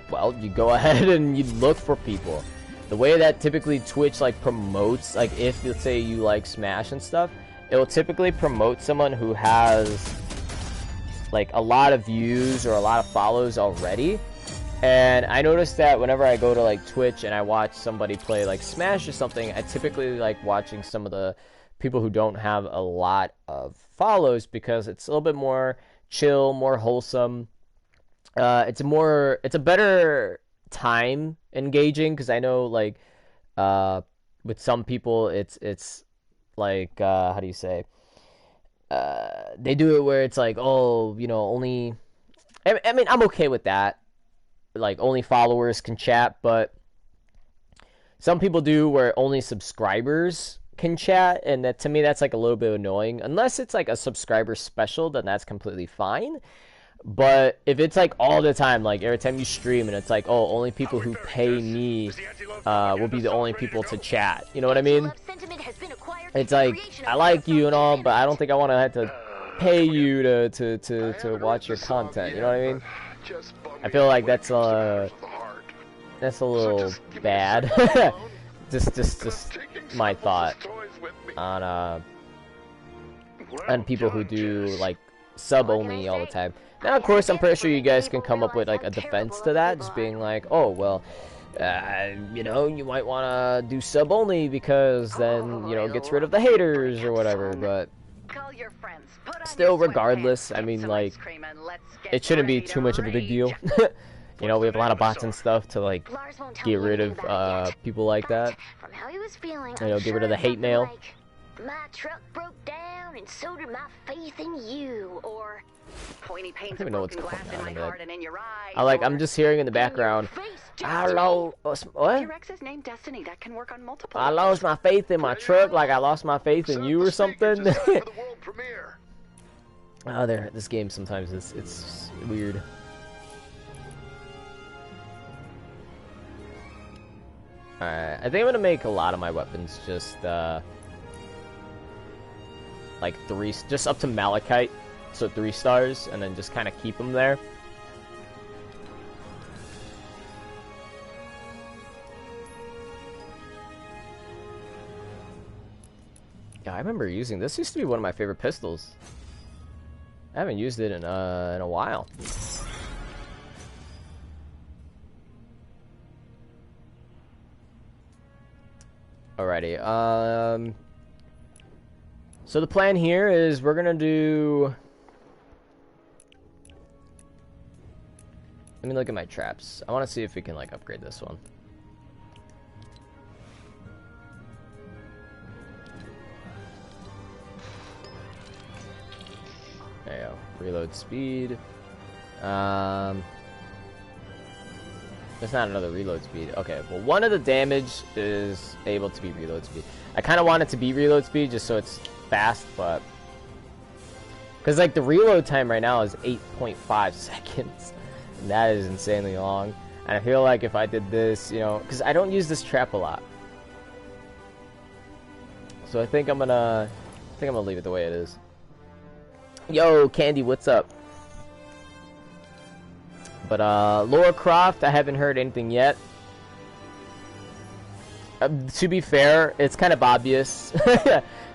well, you go ahead and you look for people. The way that typically Twitch like promotes, like if let's say you like Smash and stuff, it will typically promote someone who has like a lot of views or a lot of follows already. And I noticed that whenever I go to like Twitch and I watch somebody play like Smash or something, I typically like watching some of the people who don't have a lot of follows, because it's a little bit more chill, more wholesome. It's a better time engaging, because I know like with some people it's like how do you say, they do it where it's like, oh, you know, only, I mean, I'm okay with that. Like, only followers can chat, but some people do where only subscribers can chat, and that, to me, that's like a little bit annoying. Unless it's like a subscriber special, then that's completely fine. But if it's like all the time, like every time you stream and it's like, oh, only people who pay me will be the only people to chat, you know what I mean? It's like, I like you and all, but I don't think I want to have to pay you to watch your content, you know what I mean? I feel like that's a little bad. just my thought on people who do like sub only all the time. Now, of course, I'm pretty sure you guys can come up with like a defense to that, just being like, oh well, you know, you might want to do sub only because then, you know, it gets rid of the haters or whatever. But still, regardless, I mean, like, it shouldn't be too much of a big deal. You know, we have a lot of bots and stuff to like get rid of people like that. You know, get rid of the hate mail. My truck broke down, and so did my faith in you. Or pointy paints a broken glass in my heart and in your eye. I'm just hearing in the background. I lost what? T-Rex's name Destiny. That can work on multiple. I lost my faith in my truck, like I lost my faith in you or something. Oh, this game sometimes it's weird. Alright, I think I'm gonna make a lot of my weapons just like 3, just up to Malachite, so 3 stars, and then just kind of keep them there. Yeah, I remember using this. Used to be one of my favorite pistols. I haven't used it in a while. Alrighty. So the plan here is we're gonna do. Let me look at my traps. I want to see if we can like upgrade this one. There you go. Reload speed. There's not another reload speed. Okay, well, one of the damage is able to be reload speed. I kind of want it to be reload speed just so it's fast, but because like the reload time right now is 8.5 seconds, and that is insanely long. And I feel like if I did this, you know, because I don't use this trap a lot, so I think I'm gonna leave it the way it is. Yo, Candy, what's up? But Lara Croft, I haven't heard anything yet. To be fair, it's kind of obvious,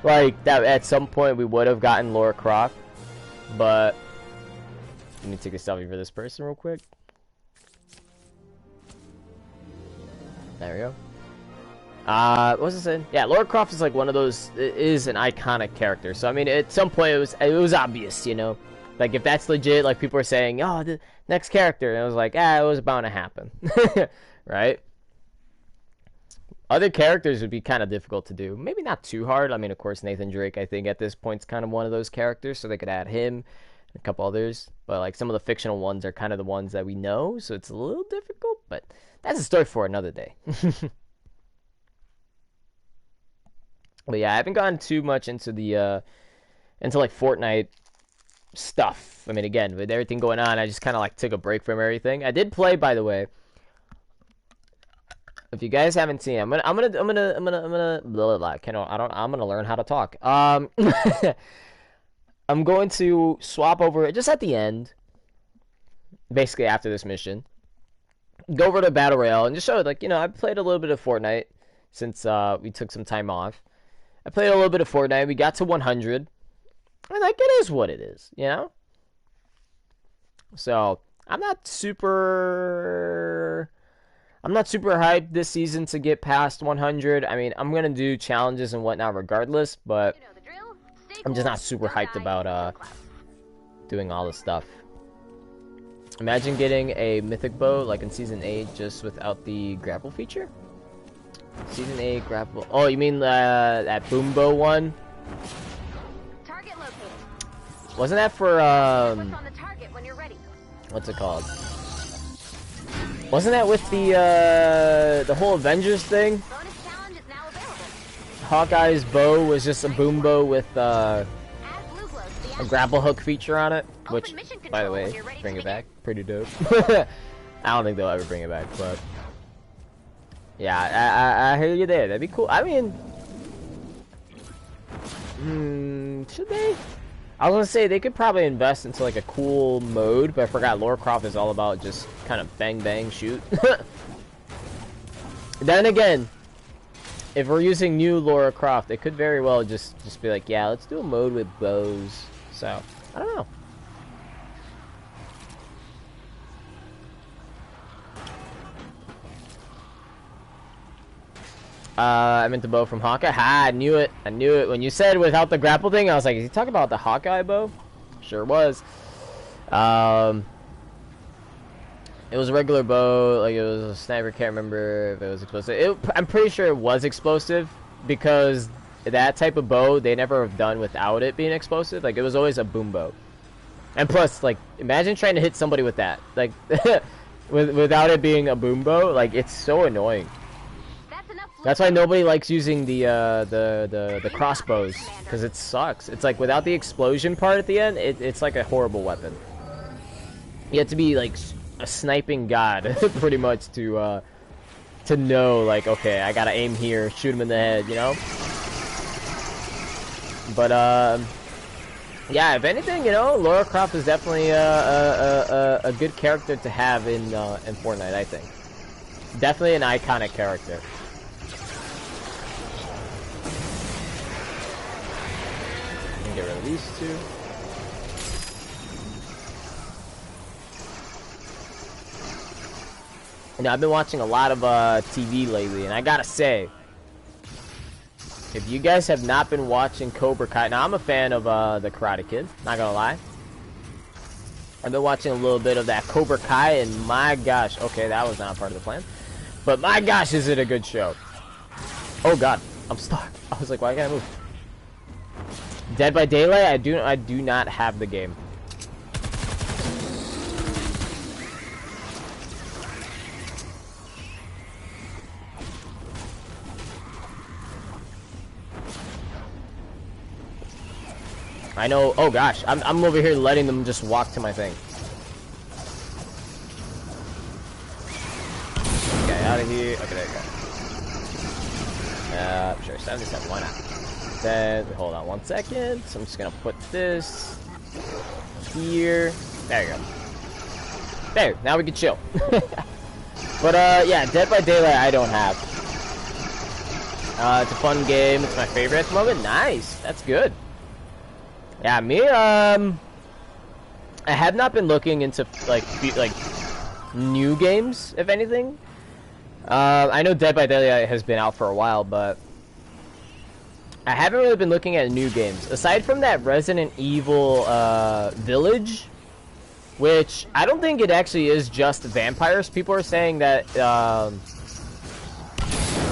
like that at some point we would have gotten Lara Croft. But let me take a selfie for this person real quick. There we go. What was I saying? Yeah, Lara Croft is like one of those. Is an iconic character. So I mean, at some point it was obvious, you know. Like if that's legit, like people are saying, oh, the next character, and I was like, it was bound to happen, right? Other characters would be kind of difficult to do. Maybe not too hard. I mean, of course, Nathan Drake, I think at this point is kind of one of those characters, so they could add him and a couple others. But like some of the fictional ones are kind of the ones that we know, so it's a little difficult. But that's a story for another day. But yeah, I haven't gotten too much into the into like Fortnite stuff. I mean, again, with everything going on, I just kind of like took a break from everything. I did play, by the way. If you guys haven't seen, I'm gonna blah, blah, blah. I'm gonna learn how to talk. I'm going to swap over just at the end, basically after this mission. Go over to Battle Royale and just show it, like, you know, I played a little bit of Fortnite since we took some time off. I played a little bit of Fortnite. We got to 100. And like, it is what it is, you know? So, I'm not super hyped this season to get past 100. I mean, I'm going to do challenges and whatnot regardless, but You know the drill. Stay I'm just cool, not super don't hyped die, about no clouds. doing all this stuff. Imagine getting a mythic bow like in Season 8 just without the grapple feature? Season 8 grapple... Oh, you mean that boom bow one? Target located. Wasn't that for, What's on the target when you're ready? what's it called? Wasn't that with the whole Avengers thing? Bonus challenge is now available. Hawkeye's bow was just a boom bow with Add blue glow to the a grapple hook feature on it, Open which, mission by the control way, when you're ready bring to it back. begin. Pretty dope. I don't think they'll ever bring it back, but yeah, I hear you there. That'd be cool. I mean, should they? I was gonna say they could probably invest into like a cool mode, but I forgot Lara Croft is all about just kind of bang bang shoot. Then again, if we're using new Lara Croft, it could very well just be like, yeah, let's do a mode with bows. So I don't know. I meant the bow from Hawkeye. Ha, I knew it. I knew it. When you said without the grapple thing, I was like, is he talking about the Hawkeye bow? Sure was. It was a regular bow. Like, it was a sniper. Can't remember if it was explosive. I'm pretty sure it was explosive because that type of bow, they never have done without it being explosive. Like, it was always a boom bow. And plus, like, imagine trying to hit somebody with that. Like, without it being a boom bow. Like, it's so annoying. That's why nobody likes using the crossbows, because it sucks. It's like without the explosion part at the end, it's like a horrible weapon. You have to be like a sniping god, pretty much, to know, like, okay, I gotta aim here, shoot him in the head, you know. But Yeah, if anything, you know, Lara Croft is definitely a good character to have in Fortnite, I think. Definitely an iconic character. Get rid of these two. You know, I've been watching a lot of TV lately, and I gotta say, if you guys have not been watching Cobra Kai, now I'm a fan of the Karate Kid, not gonna lie. I've been watching a little bit of that Cobra Kai, and my gosh, okay, that was not part of the plan, but my gosh, is it a good show. Oh god, I'm stuck. I was like, why can't I move? Dead by Daylight, I do not have the game. I know. Oh gosh, I'm over here letting them just walk to my thing. Okay, out of here. Okay, there you go. Sure, 77. Why not? Then hold on 1 second. So I'm just gonna put this here. There you go. There. Now we can chill. But yeah, Dead by Daylight I don't have. It's a fun game. It's my favorite at the moment. Nice. That's good. Yeah, me, I have not been looking into, like new games, if anything. I know Dead by Daylight has been out for a while, but I haven't really been looking at new games. Aside from that Resident Evil, Village, which I don't think it actually is just vampires. People are saying that,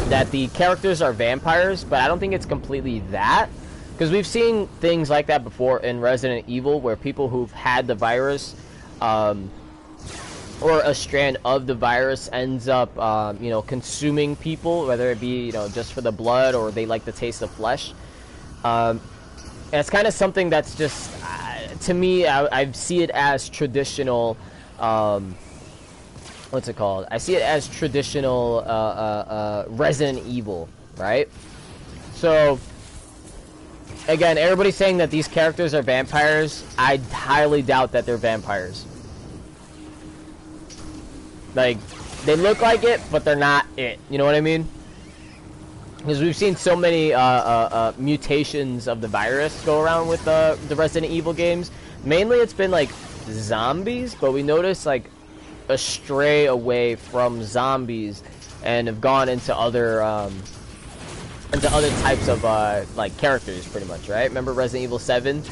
that the characters are vampires, but I don't think it's completely that. Because we've seen things like that before in Resident Evil, where people who've had the virus, or a strand of the virus ends up, you know, consuming people, whether it be, you know, just for the blood or they like the taste of flesh. And it's kind of something that's just, to me, I see it as traditional, what's it called? I see it as traditional Resident Evil, right? So again, everybody's saying that these characters are vampires. I highly doubt that they're vampires. Like, they look like it, but they're not it. You know what I mean? Because we've seen so many mutations of the virus go around with the Resident Evil games. Mainly it's been like zombies, but we noticed like a stray away from zombies and have gone into other types of like characters, pretty much, right? Remember Resident Evil 7?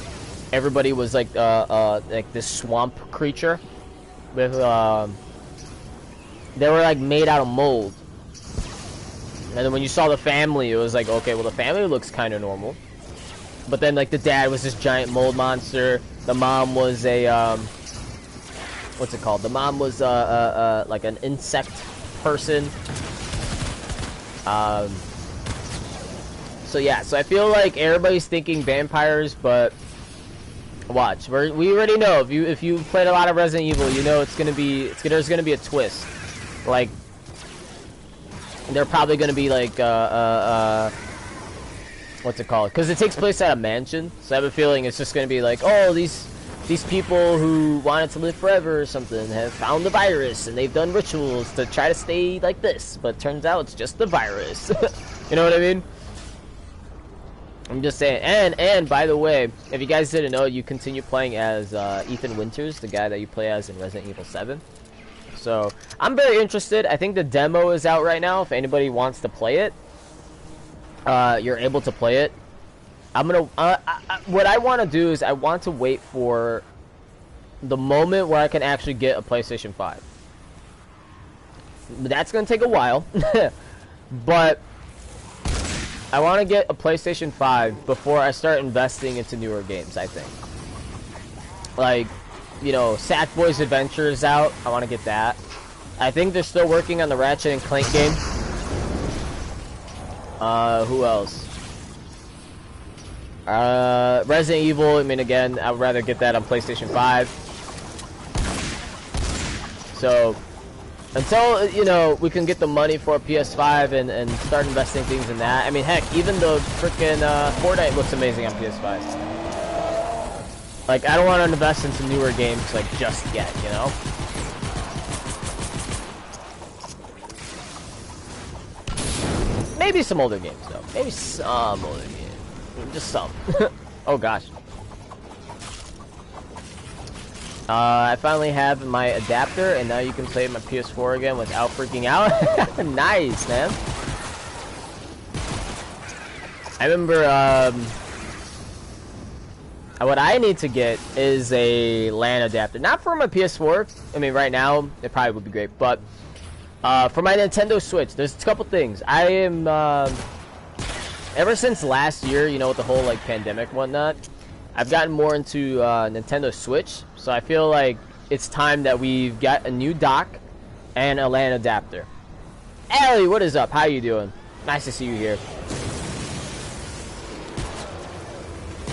Everybody was like this swamp creature with they were like made out of mold. And then when you saw the family, it was like, okay, well the family looks kind of normal. But then like the dad was this giant mold monster. The mom was a what's it called? The mom was like an insect person. So yeah, so I feel like everybody's thinking vampires, but watch, we already know if you played a lot of Resident Evil, you know there's gonna be a twist. Like they're probably gonna be like what's it called? Because it takes place at a mansion, so I have a feeling it's just gonna be like, oh, these people who wanted to live forever or something have found the virus and they've done rituals to try to stay like this, but turns out it's just the virus. You know what I mean? I'm just saying. And by the way, if you guys didn't know, you continue playing as Ethan Winters, the guy that you play as in Resident Evil 7. So I'm very interested. I think the demo is out right now. If anybody wants to play it, you're able to play it. I'm gonna what I want to do is I want to wait for the moment where I can actually get a PlayStation 5. That's gonna take a while, but I want to get a PlayStation 5 before I start investing into newer games, I think. Like, you know, Sackboy's Adventure is out. I want to get that. I think they're still working on the Ratchet and Clank game. Who else? Resident Evil, I mean, again, I would rather get that on PlayStation 5. So until, you know, we can get the money for a PS5 and start investing things in that. I mean, heck, even the frickin' Fortnite looks amazing on PS5. Like, I don't want to invest into newer games, like, just yet, you know? Maybe some older games, though. Maybe some older games. Just some. Oh, gosh. I finally have my adapter, and now you can play my PS4 again without freaking out. Nice, man. I remember, what I need to get is a LAN adapter. Not for my PS4. I mean, right now, it probably would be great. But for my Nintendo Switch, there's a couple things. I am, ever since last year, you know, with the whole, like, pandemic and whatnot, I've gotten more into Nintendo Switch. So I feel like it's time that we've got a new dock and a LAN adapter. Ellie, what is up? How you doing? Nice to see you here.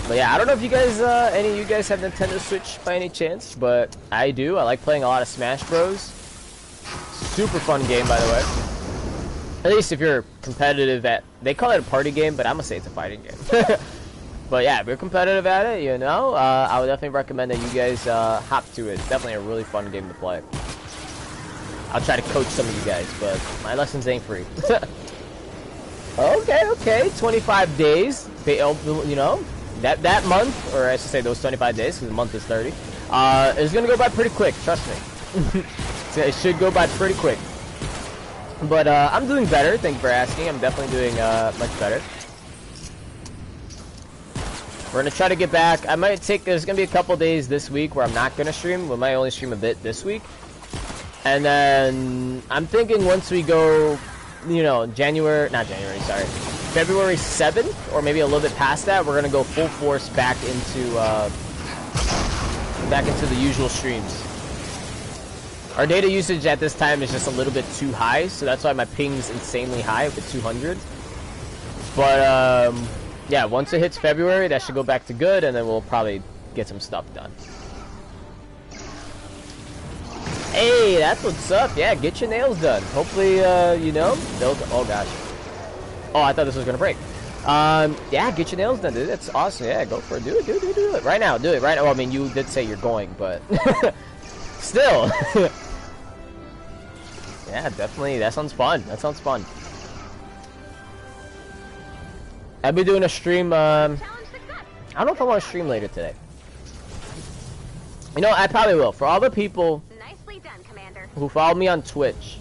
But yeah, I don't know if you guys, any of you guys have Nintendo Switch by any chance, but I do. I like playing a lot of Smash Bros. Super fun game, by the way. At least if you're competitive at, they call it a party game, but I'm gonna say it's a fighting game. But yeah, if you're competitive at it, you know, I would definitely recommend that you guys hop to it. It's definitely a really fun game to play. I'll try to coach some of you guys, but my lessons ain't free. Okay, 25 days, you know. That month, or I should say those 25 days, because the month is 30, is going to go by pretty quick, trust me. So it should go by pretty quick. But I'm doing better, thank you for asking. I'm definitely doing much better. We're going to try to get back. I might take, there's going to be a couple days this week where I'm not going to stream. We might only stream a bit this week. And then I'm thinking once we go, you know, February 7th, or maybe a little bit past that, we're gonna go full force back into the usual streams. Our data usage at this time is just a little bit too high, so that's why my ping's insanely high with 200. But yeah, once it hits February, that should go back to good, and then we'll probably get some stuff done. Hey, that's what's up. Yeah, get your nails done. Hopefully, you know, they'll. Oh gosh. Oh, I thought this was gonna break. Yeah, get your nails done, dude. That's awesome. Yeah, go for it. Do it right now. Do it right now. Well, I mean, you did say you're going, but still. Yeah, definitely. That sounds fun. That sounds fun. I'll be doing a stream. I don't know if I want to stream later today. You know, I probably will. For all the people who follow me on Twitch.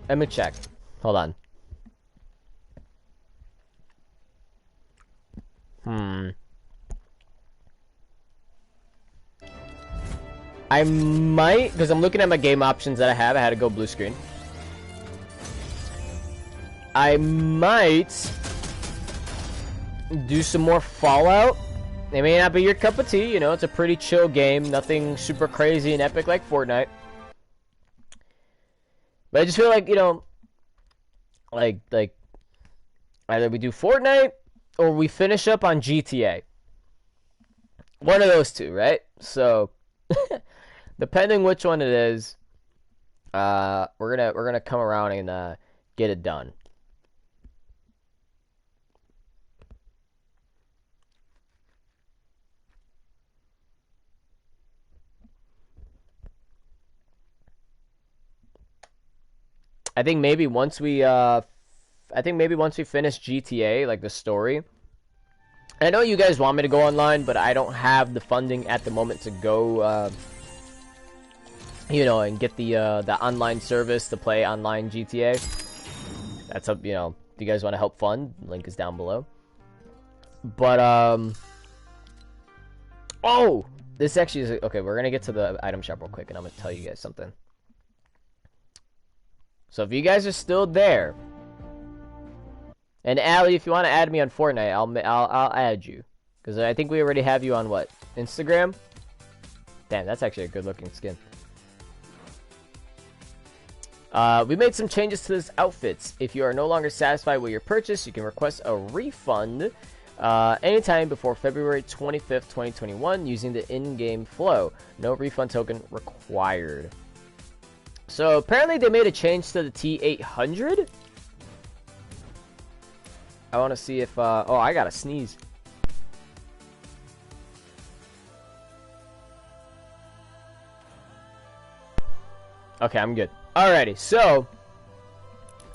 Let me check. Hold on. I might, because I'm looking at my game options that I have. I had to go blue screen. I might do some more Fallout. It may not be your cup of tea, you know, it's a pretty chill game, nothing super crazy and epic like Fortnite. But I just feel like, you know, like either we do Fortnite or we finish up on GTA. One of those two, right? So depending which one it is, we're gonna come around and get it done. I think maybe once we finish GTA, like the story. I know you guys want me to go online, but I don't have the funding at the moment to go, you know, and get the online service to play online GTA. That's up, you know, if you guys want to help fund, link is down below. But oh, this actually is okay. We're gonna get to the item shop real quick, and I'm gonna tell you guys something. So if you guys are still there, and Allie, if you want to add me on Fortnite, I'll add you, because I think we already have you on what, Instagram? Damn, that's actually a good looking skin. We made some changes to this outfits. If you are no longer satisfied with your purchase, you can request a refund anytime before February 25th, 2021 using the in-game flow. No refund token required. So apparently they made a change to the T800. I want to see if oh, I gotta sneeze. Okay, I'm good. Alrighty, so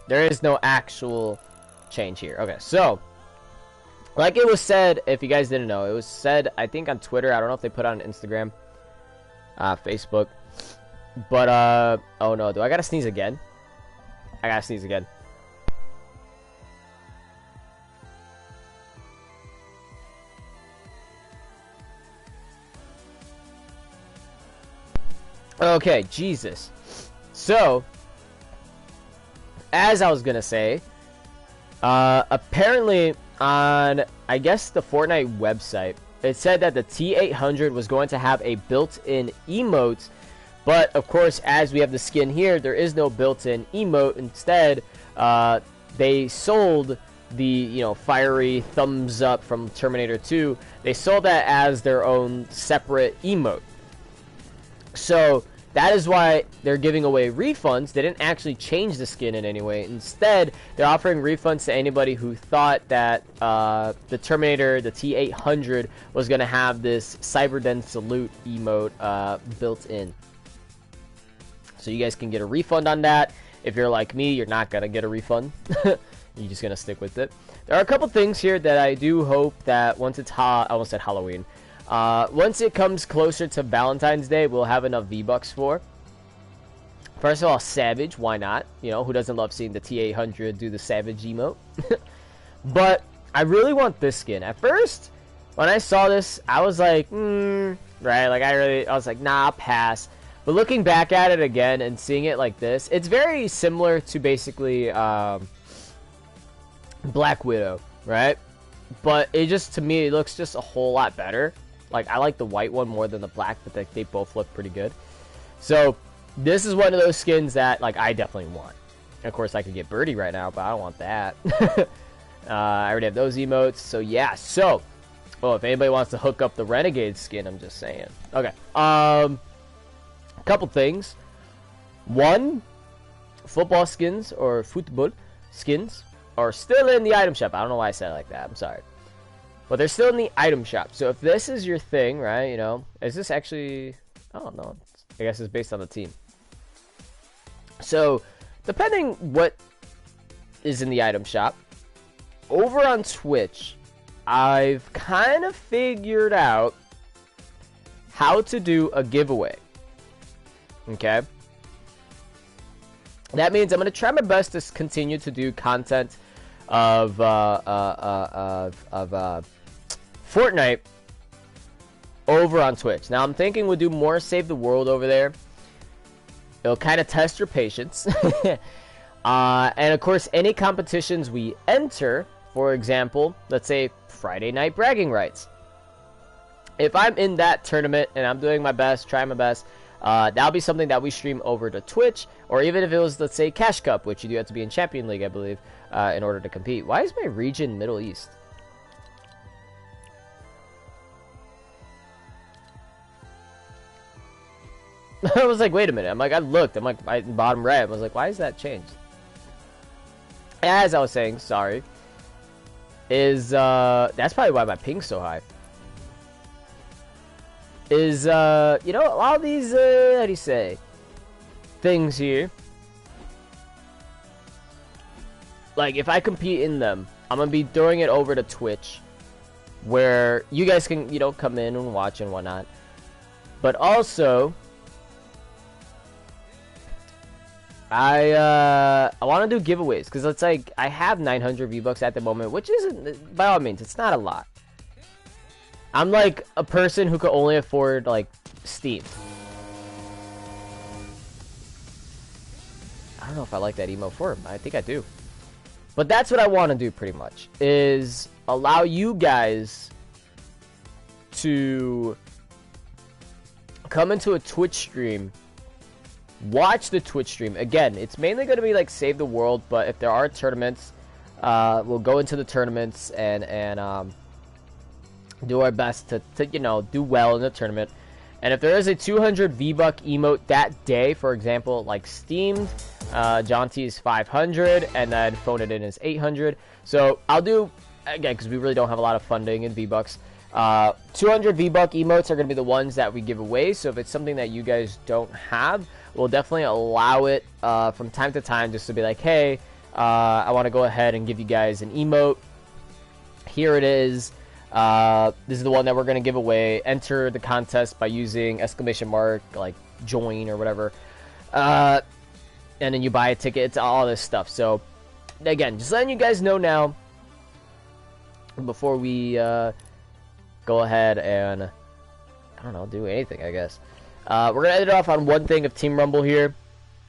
there is no actual change here. Okay, so like it was said, if you guys didn't know, it was said, I think on Twitter. I don't know if they put it on Instagram, Facebook, but oh no, do I gotta sneeze again? I gotta sneeze again. Okay, Jesus. So, as I was gonna say, apparently on, I guess, the Fortnite website, it said that the T800 was going to have a built-in emote, but of course, as we have the skin here, there is no built-in emote. Instead, they sold the, you know, fiery thumbs up from Terminator 2. They sold that as their own separate emote. So that is why they're giving away refunds. They didn't actually change the skin in any way. Instead, they're offering refunds to anybody who thought that the Terminator, the T800, was going to have this Cyberden Salute emote built in. So you guys can get a refund on that. If you're like me, you're not going to get a refund. You're just going to stick with it. There are a couple things here that I do hope that once it's I almost said Halloween. Once it comes closer to Valentine's Day, we'll have enough V-Bucks for. First of all, Savage, why not? You know, who doesn't love seeing the T800 do the Savage emote? But I really want this skin. At first, when I saw this, I was like, right? Like, I was like, nah, I'll pass. But looking back at it again and seeing it like this, it's very similar to basically Black Widow, right? But it just, to me, it looks just a whole lot better. Like, I like the white one more than the black, but they both look pretty good. So, this is one of those skins that, like, I definitely want. Of course, I could get Birdie right now, but I don't want that. I already have those emotes, so yeah. So, oh, if anybody wants to hook up the Renegade skin, I'm just saying. Okay, couple things. One, football skins, or football skins, are still in the item shop. I don't know why I said it like that. I'm sorry. But they're still in the item shop. So if this is your thing, right, you know, is this actually, I don't know. I guess it's based on the team. So, depending what is in the item shop, over on Twitch, I've kind of figured out how to do a giveaway. Okay? That means I'm going to try my best to continue to do content of Fortnite over on Twitch. Now I'm thinking we'll do more Save the World over there. It'll kind of test your patience. And of course, any competitions we enter, for example, let's say Friday Night Bragging Rights. If I'm in that tournament and I'm doing my best, trying my best, that'll be something that we stream over to Twitch, or even if it was, let's say, Cash Cup, which you do have to be in Champion League, I believe, in order to compete. Why is my region Middle East? I was like, wait a minute. I'm like, I looked. I'm like, bottom right. I was like, why is that changed? As I was saying, sorry, is, that's probably why my ping's so high. Is, you know, all these, how do you say, things here. Like, if I compete in them, I'm gonna be throwing it over to Twitch, where you guys can, you know, come in and watch and whatnot. But also, I want to do giveaways, because it's like, I have 900 V-Bucks at the moment, which isn't, by all means, it's not a lot. I'm like a person who could only afford, like, Steam. I don't know if I like that emo for him. I think I do. But that's what I want to do, pretty much, is allow you guys to come into a Twitch stream, watch the Twitch stream. Again, it's mainly going to be like Save the World, but if there are tournaments, we'll go into the tournaments and do our best to, you know, do well in the tournament. And if there is a 200 V-Buck emote that day, for example, like Steamed, John T's 500, and then Phone It In is 800. So I'll do, again, because we really don't have a lot of funding in V-Bucks, 200 V-Buck emotes are going to be the ones that we give away, so if it's something that you guys don't have, we'll definitely allow it from time to time, just to be like, hey, I want to go ahead and give you guys an emote. Here it is. This is the one that we're going to give away. Enter the contest by using exclamation mark, like join or whatever. And then you buy a ticket. It's all this stuff. So, again, just letting you guys know now, before we go ahead and, I don't know, do anything, I guess. We're going to end it off on one thing of Team Rumble here,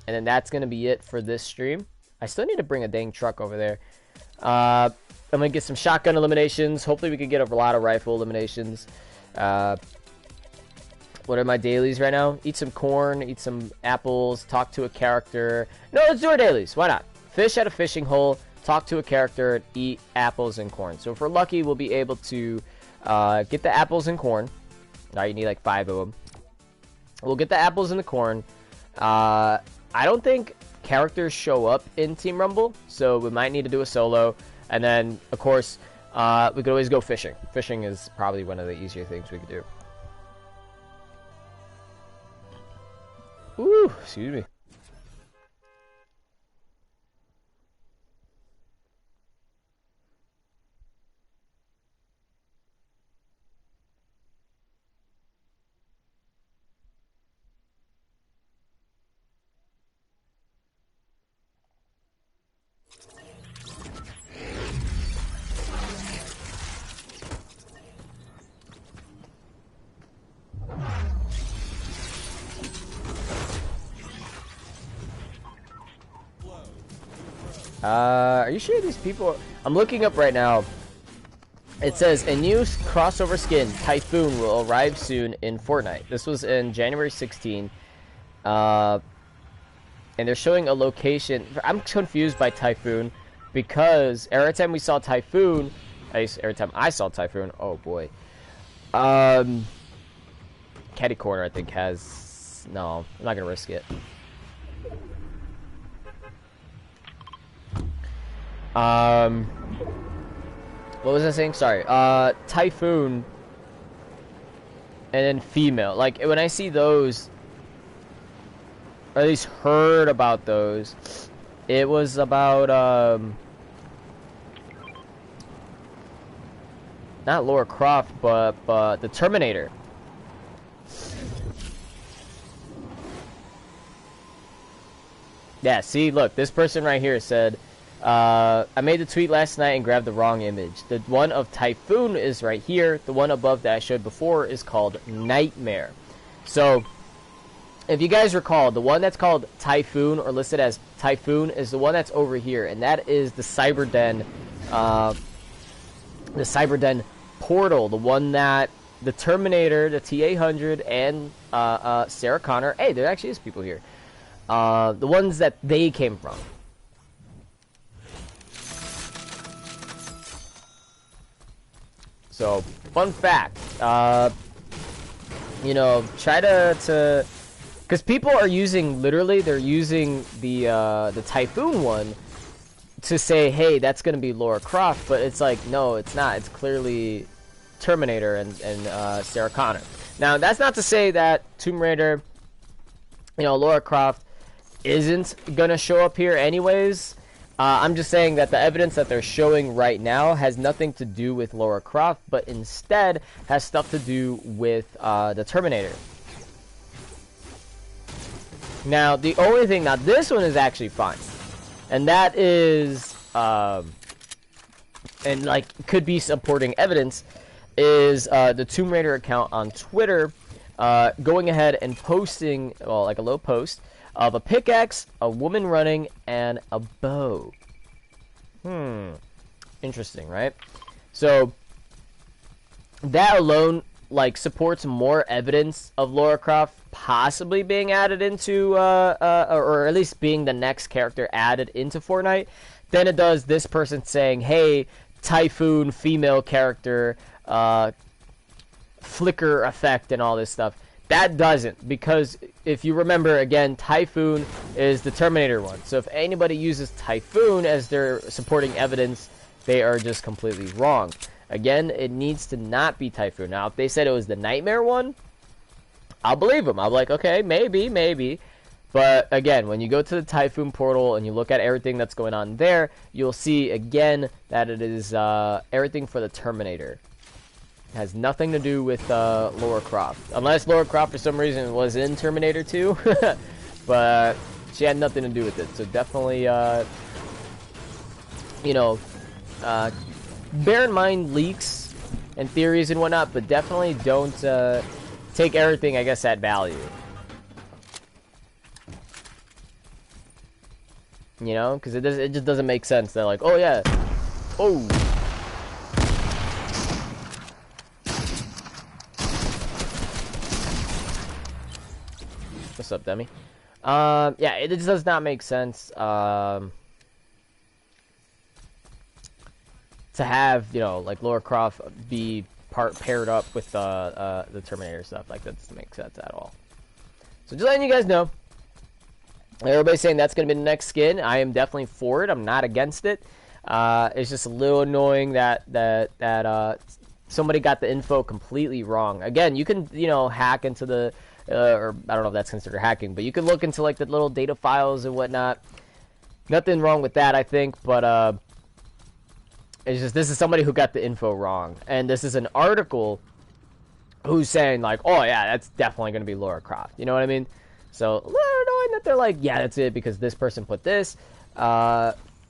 and then that's going to be it for this stream. I still need to bring a dang truck over there. I'm going to get some shotgun eliminations. Hopefully we can get a lot of rifle eliminations. What are my dailies right now? Eat some corn, eat some apples, talk to a character. No, let's do our dailies. Why not? Fish at a fishing hole, talk to a character, eat apples and corn. So if we're lucky, we'll be able to get the apples and corn. Now you need like 5 of them. We'll get the apples and the corn. I don't think characters show up in Team Rumble, so we might need to do a solo. And then, of course, we could always go fishing. Fishing is probably one of the easier things we could do. Ooh, excuse me. Are you sure these people... I'm looking up right now. It says, a new crossover skin, Typhoon, will arrive soon in Fortnite. This was in January 16. And they're showing a location... I'm confused by Typhoon, because every time we saw Typhoon... Every time I saw Typhoon... Oh, boy. Catty Corner, I think, has... No, I'm not gonna risk it. What was I saying? Sorry. Typhoon, and then female. Like, when I see those, or at least heard about those, it was about, not Lara Croft, but the Terminator. Yeah, see, look, this person right here said, I made the tweet last night and grabbed the wrong image. The one of Typhoon is right here. The one above that I showed before is called Nightmare. So, if you guys recall, the one that's called Typhoon, or listed as Typhoon, is the one that's over here. And that is the Cyberden, portal. The one that the Terminator, the T-800, and Sarah Connor... Hey, there actually is people here. The ones that they came from. So, fun fact, you know, try to, because people are using, literally, they're using the Typhoon one to say, hey, that's going to be Lara Croft, but it's like, no, it's not. It's clearly Terminator and Sarah Connor. Now, that's not to say that Tomb Raider, you know, Lara Croft isn't going to show up here anyways. I'm just saying that the evidence that they're showing right now has nothing to do with Lara Croft, but instead has stuff to do with the Terminator. Now, the only thing... Now, this one is actually fine. And that is... and, like, could be supporting evidence, is the Tomb Raider account on Twitter going ahead and posting, well, like a low post, of a pickaxe, a woman running, and a bow. Interesting, right? So, that alone, like, supports more evidence of Lara Croft possibly being added into, or at least being the next character added into Fortnite, than it does this person saying, hey, Typhoon, female character, flicker effect, and all this stuff. That doesn't, because if you remember, again, Typhoon is the Terminator one. So if anybody uses Typhoon as their supporting evidence, they are just completely wrong. Again, it needs to not be Typhoon. Now, if they said it was the Nightmare one, I'll believe them. I'm like, okay, maybe. But again, when you go to the Typhoon portal and you look at everything that's going on there, you'll see again that it is everything for the Terminator. It has nothing to do with Lara Croft. Unless Lara Croft for some reason was in Terminator 2. But she had nothing to do with it. So definitely, you know, bear in mind leaks and theories and whatnot, but definitely don't take everything, I guess, at value. You know, because it just doesn't make sense. They're like, oh yeah, oh. What's up, Demi? Yeah, it just does not make sense. To have, you know, like Lara Croft be paired up with the Terminator stuff, like that doesn't make sense at all. So just letting you guys know. Everybody's saying that's going to be the next skin. I am definitely for it. I'm not against it. It's just a little annoying that somebody got the info completely wrong. Again, you can, you know, hack into the, or I don't know if that's considered hacking, but you can look into like the little data files and whatnot. Nothing wrong with that, I think, but it's just this is somebody who got the info wrong, and this is an article who's saying like, oh yeah, that's definitely going to be Lara Croft. You know what I mean? So, a little annoying that they're like, yeah, that's it, because this person put this,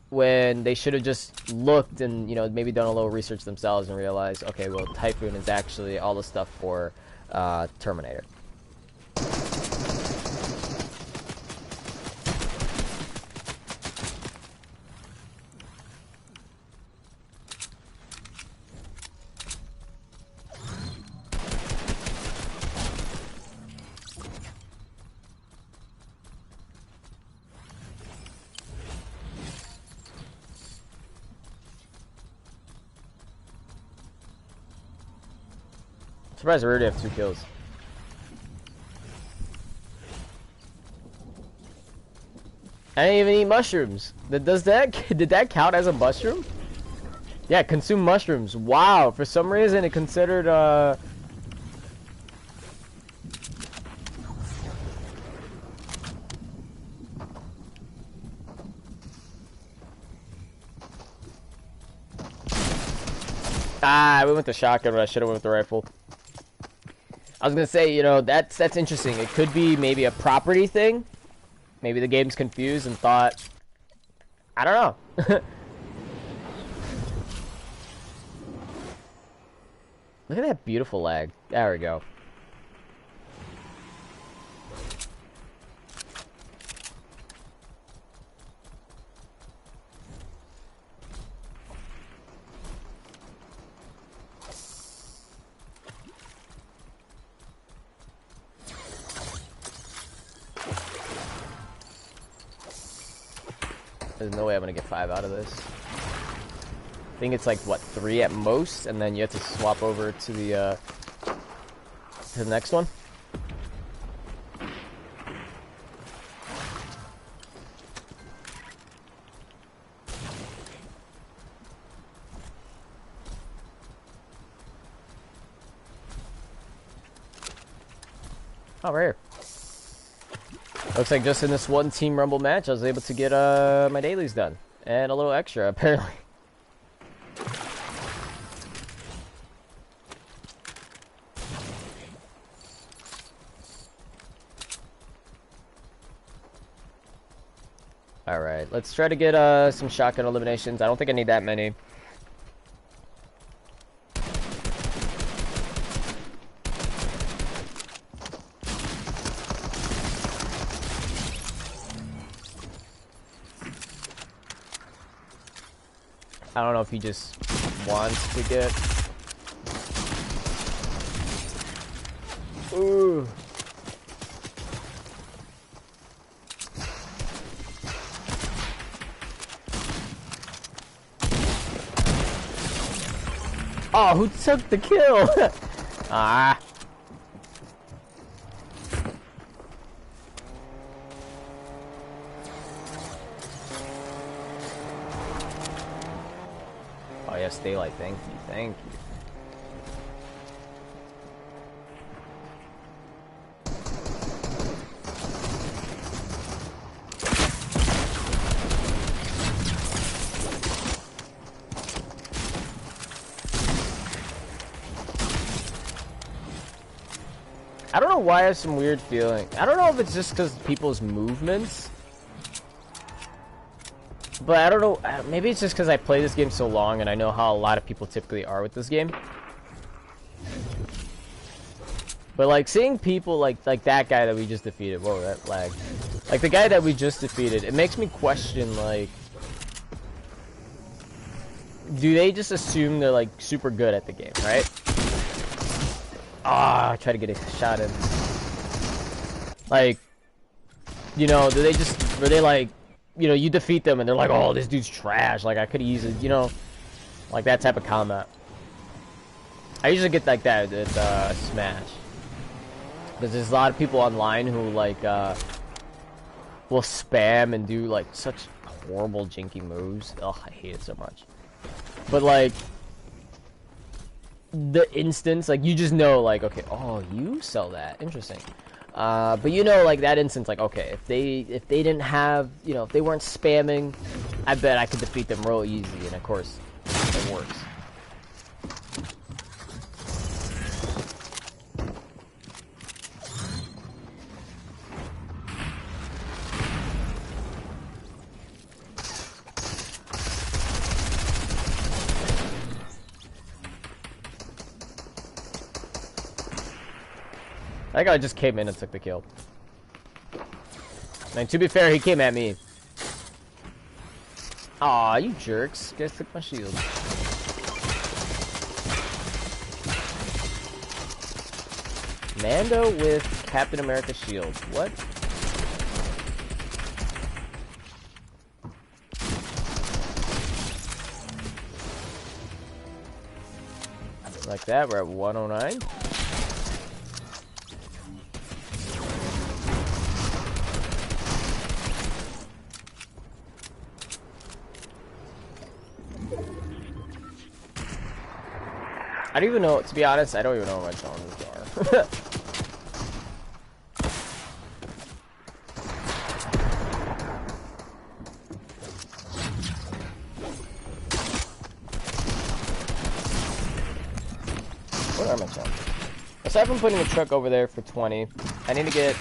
when they should have just looked and, you know, maybe done a little research themselves and realized, okay, well, Typhoon is actually all the stuff for Terminator. Surprised I already have 2 kills. I didn't even eat mushrooms. Did that count as a mushroom? Yeah, consume mushrooms. Wow, for some reason it considered I went with the shotgun, but I should have went with the rifle. I was gonna say, you know, that's interesting. It could be maybe a property thing. Maybe the game's confused and thought, I don't know. Look at that beautiful lag. There we go. There's no way I'm gonna get 5 out of this. I think it's like, what, 3 at most, and then you have to swap over to the next one. Oh, right here. Looks like just in this one Team Rumble match, I was able to get my dailies done. And a little extra, apparently. Alright, let's try to get some shotgun eliminations. I don't think I need that many. I don't know if he just wants to get... Ooh. Oh, who took the kill? Ah. Oh, Oh yes, Daylight, thank you, thank you. I don't know why I have some weird feeling. I don't know if it's just because people's movements. But I don't know, maybe it's just because I play this game so long and I know how a lot of people typically are with this game. But like seeing people like that guy that we just defeated, whoa, that lag. Like the guy that we just defeated, it makes me question like, do they just assume they're like super good at the game, right? Ah, I try to get a shot in. Like, you know, do they just, were they like, you know, you defeat them and they're like, oh, this dude's trash. Like, I could easily, you know, like that type of comment. I usually get like that at Smash. Because there's a lot of people online who, like, will spam and do, like, such horrible janky moves. Oh, I hate it so much. But, like, the instance, like, you just know, like, okay, oh, you sell that. Interesting. But you know, like, that instance, like, okay, if they didn't have, you know, if they weren't spamming, I bet I could defeat them real easy, and of course, it works. That guy just came in and took the kill. And to be fair, he came at me. Aw, you jerks. You guys took my shield. Mando with Captain America shield. What? Like that, we're at 109. I don't even know, to be honest, I don't even know what my challenges are. What are my challenges? Aside from putting the truck over there for 20, I need to get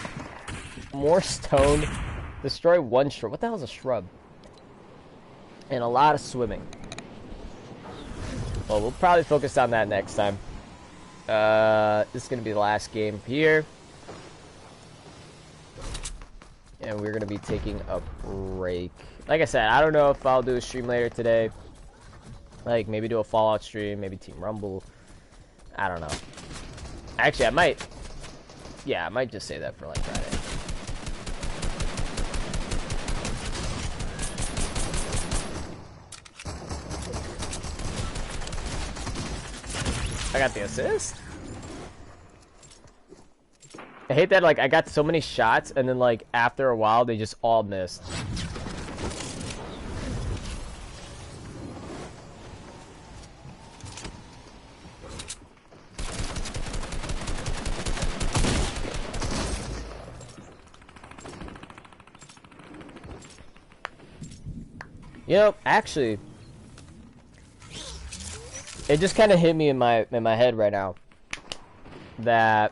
more stone, destroy one shrub. What the hell is a shrub? And a lot of swimming. Well, we'll probably focus on that next time. This is going to be the last game here. And we're going to be taking a break. Like I said, I don't know if I'll do a stream later today. Like, maybe do a Fallout stream, maybe Team Rumble. I don't know. Actually, I might. Yeah, I might just say that for, like, Friday. I got the assist. I hate that, like, I got so many shots, and then, like, after a while, they just all missed. You know, actually, it just kind of hit me in my head right now that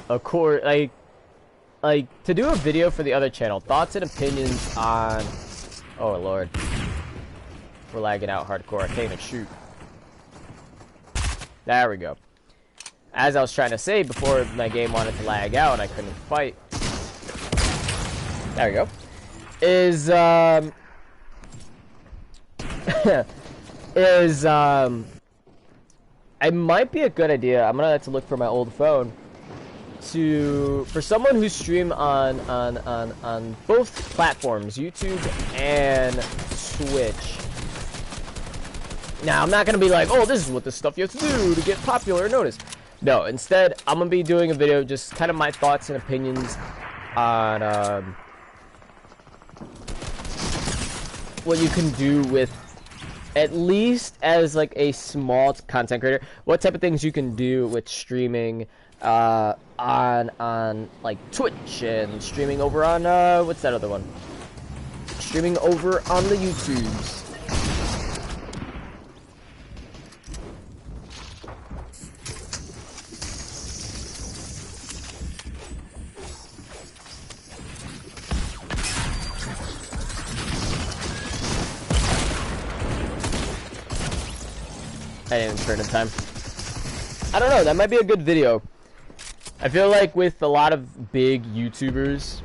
of course, like to do a video for the other channel, thoughts and opinions on. Oh Lord, we're lagging out hardcore. I can't even shoot. There we go. As I was trying to say before, my game wanted to lag out and I couldn't fight. There we go. It might be a good idea. I'm gonna have to look for my old phone for someone who stream on both platforms, YouTube and Twitch. Now, I'm not gonna be like, oh, this is what the stuff you have to do to get popular or noticed. No, instead, I'm gonna be doing a video just kind of my thoughts and opinions on what you can do with at least as like a small content creator, what type of things you can do with streaming on like Twitch and streaming over on what's that other one? Streaming over on the YouTubes. I didn't even turn in time. I don't know, that might be a good video. I feel like with a lot of big YouTubers,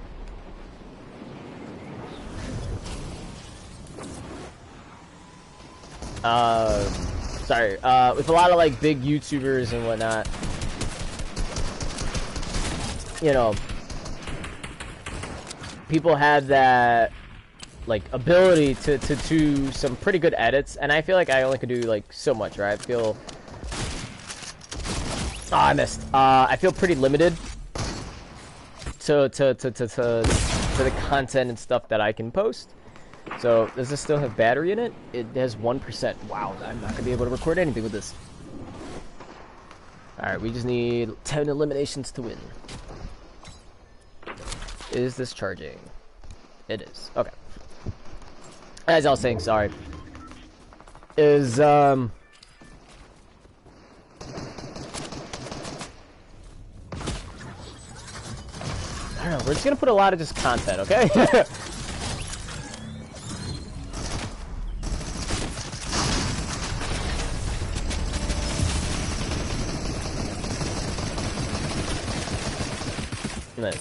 with a lot of like big YouTubers and whatnot, you know, people have that like ability to do some pretty good edits, and I feel like I only could do like so much, right? I feel I missed. I feel pretty limited to the content and stuff that I can post. So does this still have battery in it? It has 1%. Wow, I'm not gonna be able to record anything with this. All right, we just need 10 eliminations to win. Is this charging? It is. Okay. As I was saying, sorry. Is I don't know, we're just gonna put a lot of just content, okay? Nice.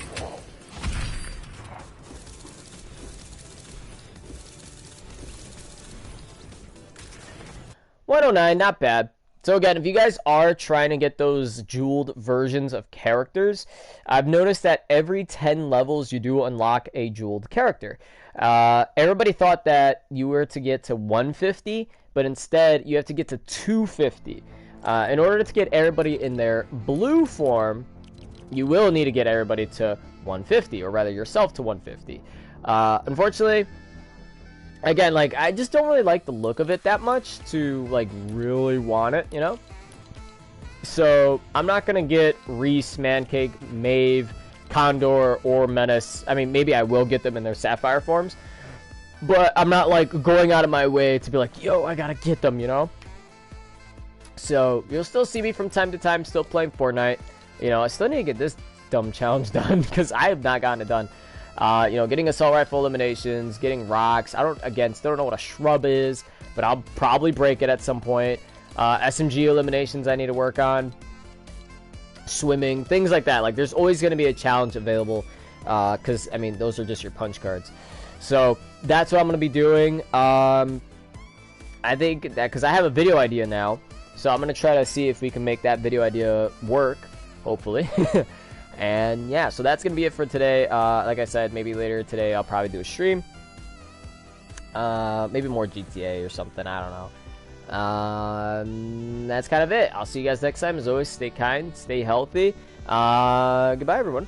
$109, not bad. So again, if you guys are trying to get those jeweled versions of characters, I've noticed that every 10 levels you do unlock a jeweled character. Everybody thought that you were to get to 150, but instead you have to get to 250. In order to get everybody in their blue form, you will need to get everybody to 150, or rather yourself to 150. Unfortunately, again, like, I just don't really like the look of it that much to, like, really want it, you know? So, I'm not gonna get Reese, Mancake, Maeve, Condor, or Menace. I mean, maybe I will get them in their Sapphire forms, but I'm not, like, going out of my way to be like, yo, I gotta get them, you know? So, you'll still see me from time to time still playing Fortnite. You know, I still need to get this dumb challenge done, because I have not gotten it done. You know, getting assault rifle eliminations, getting rocks. I don't, again, still don't know what a shrub is, but I'll probably break it at some point. SMG eliminations I need to work on. Swimming, things like that. Like, there's always going to be a challenge available, because, I mean, those are just your punch cards. So, that's what I'm going to be doing. I think that, because I have a video idea now, so I'm going to try to see if we can make that video idea work, hopefully. And yeah, so that's gonna be it for today. Like I said, maybe later today I'll probably do a stream, maybe more GTA or something, I don't know. That's kind of it. I'll see you guys next time. As always, stay kind, stay healthy. Goodbye everyone.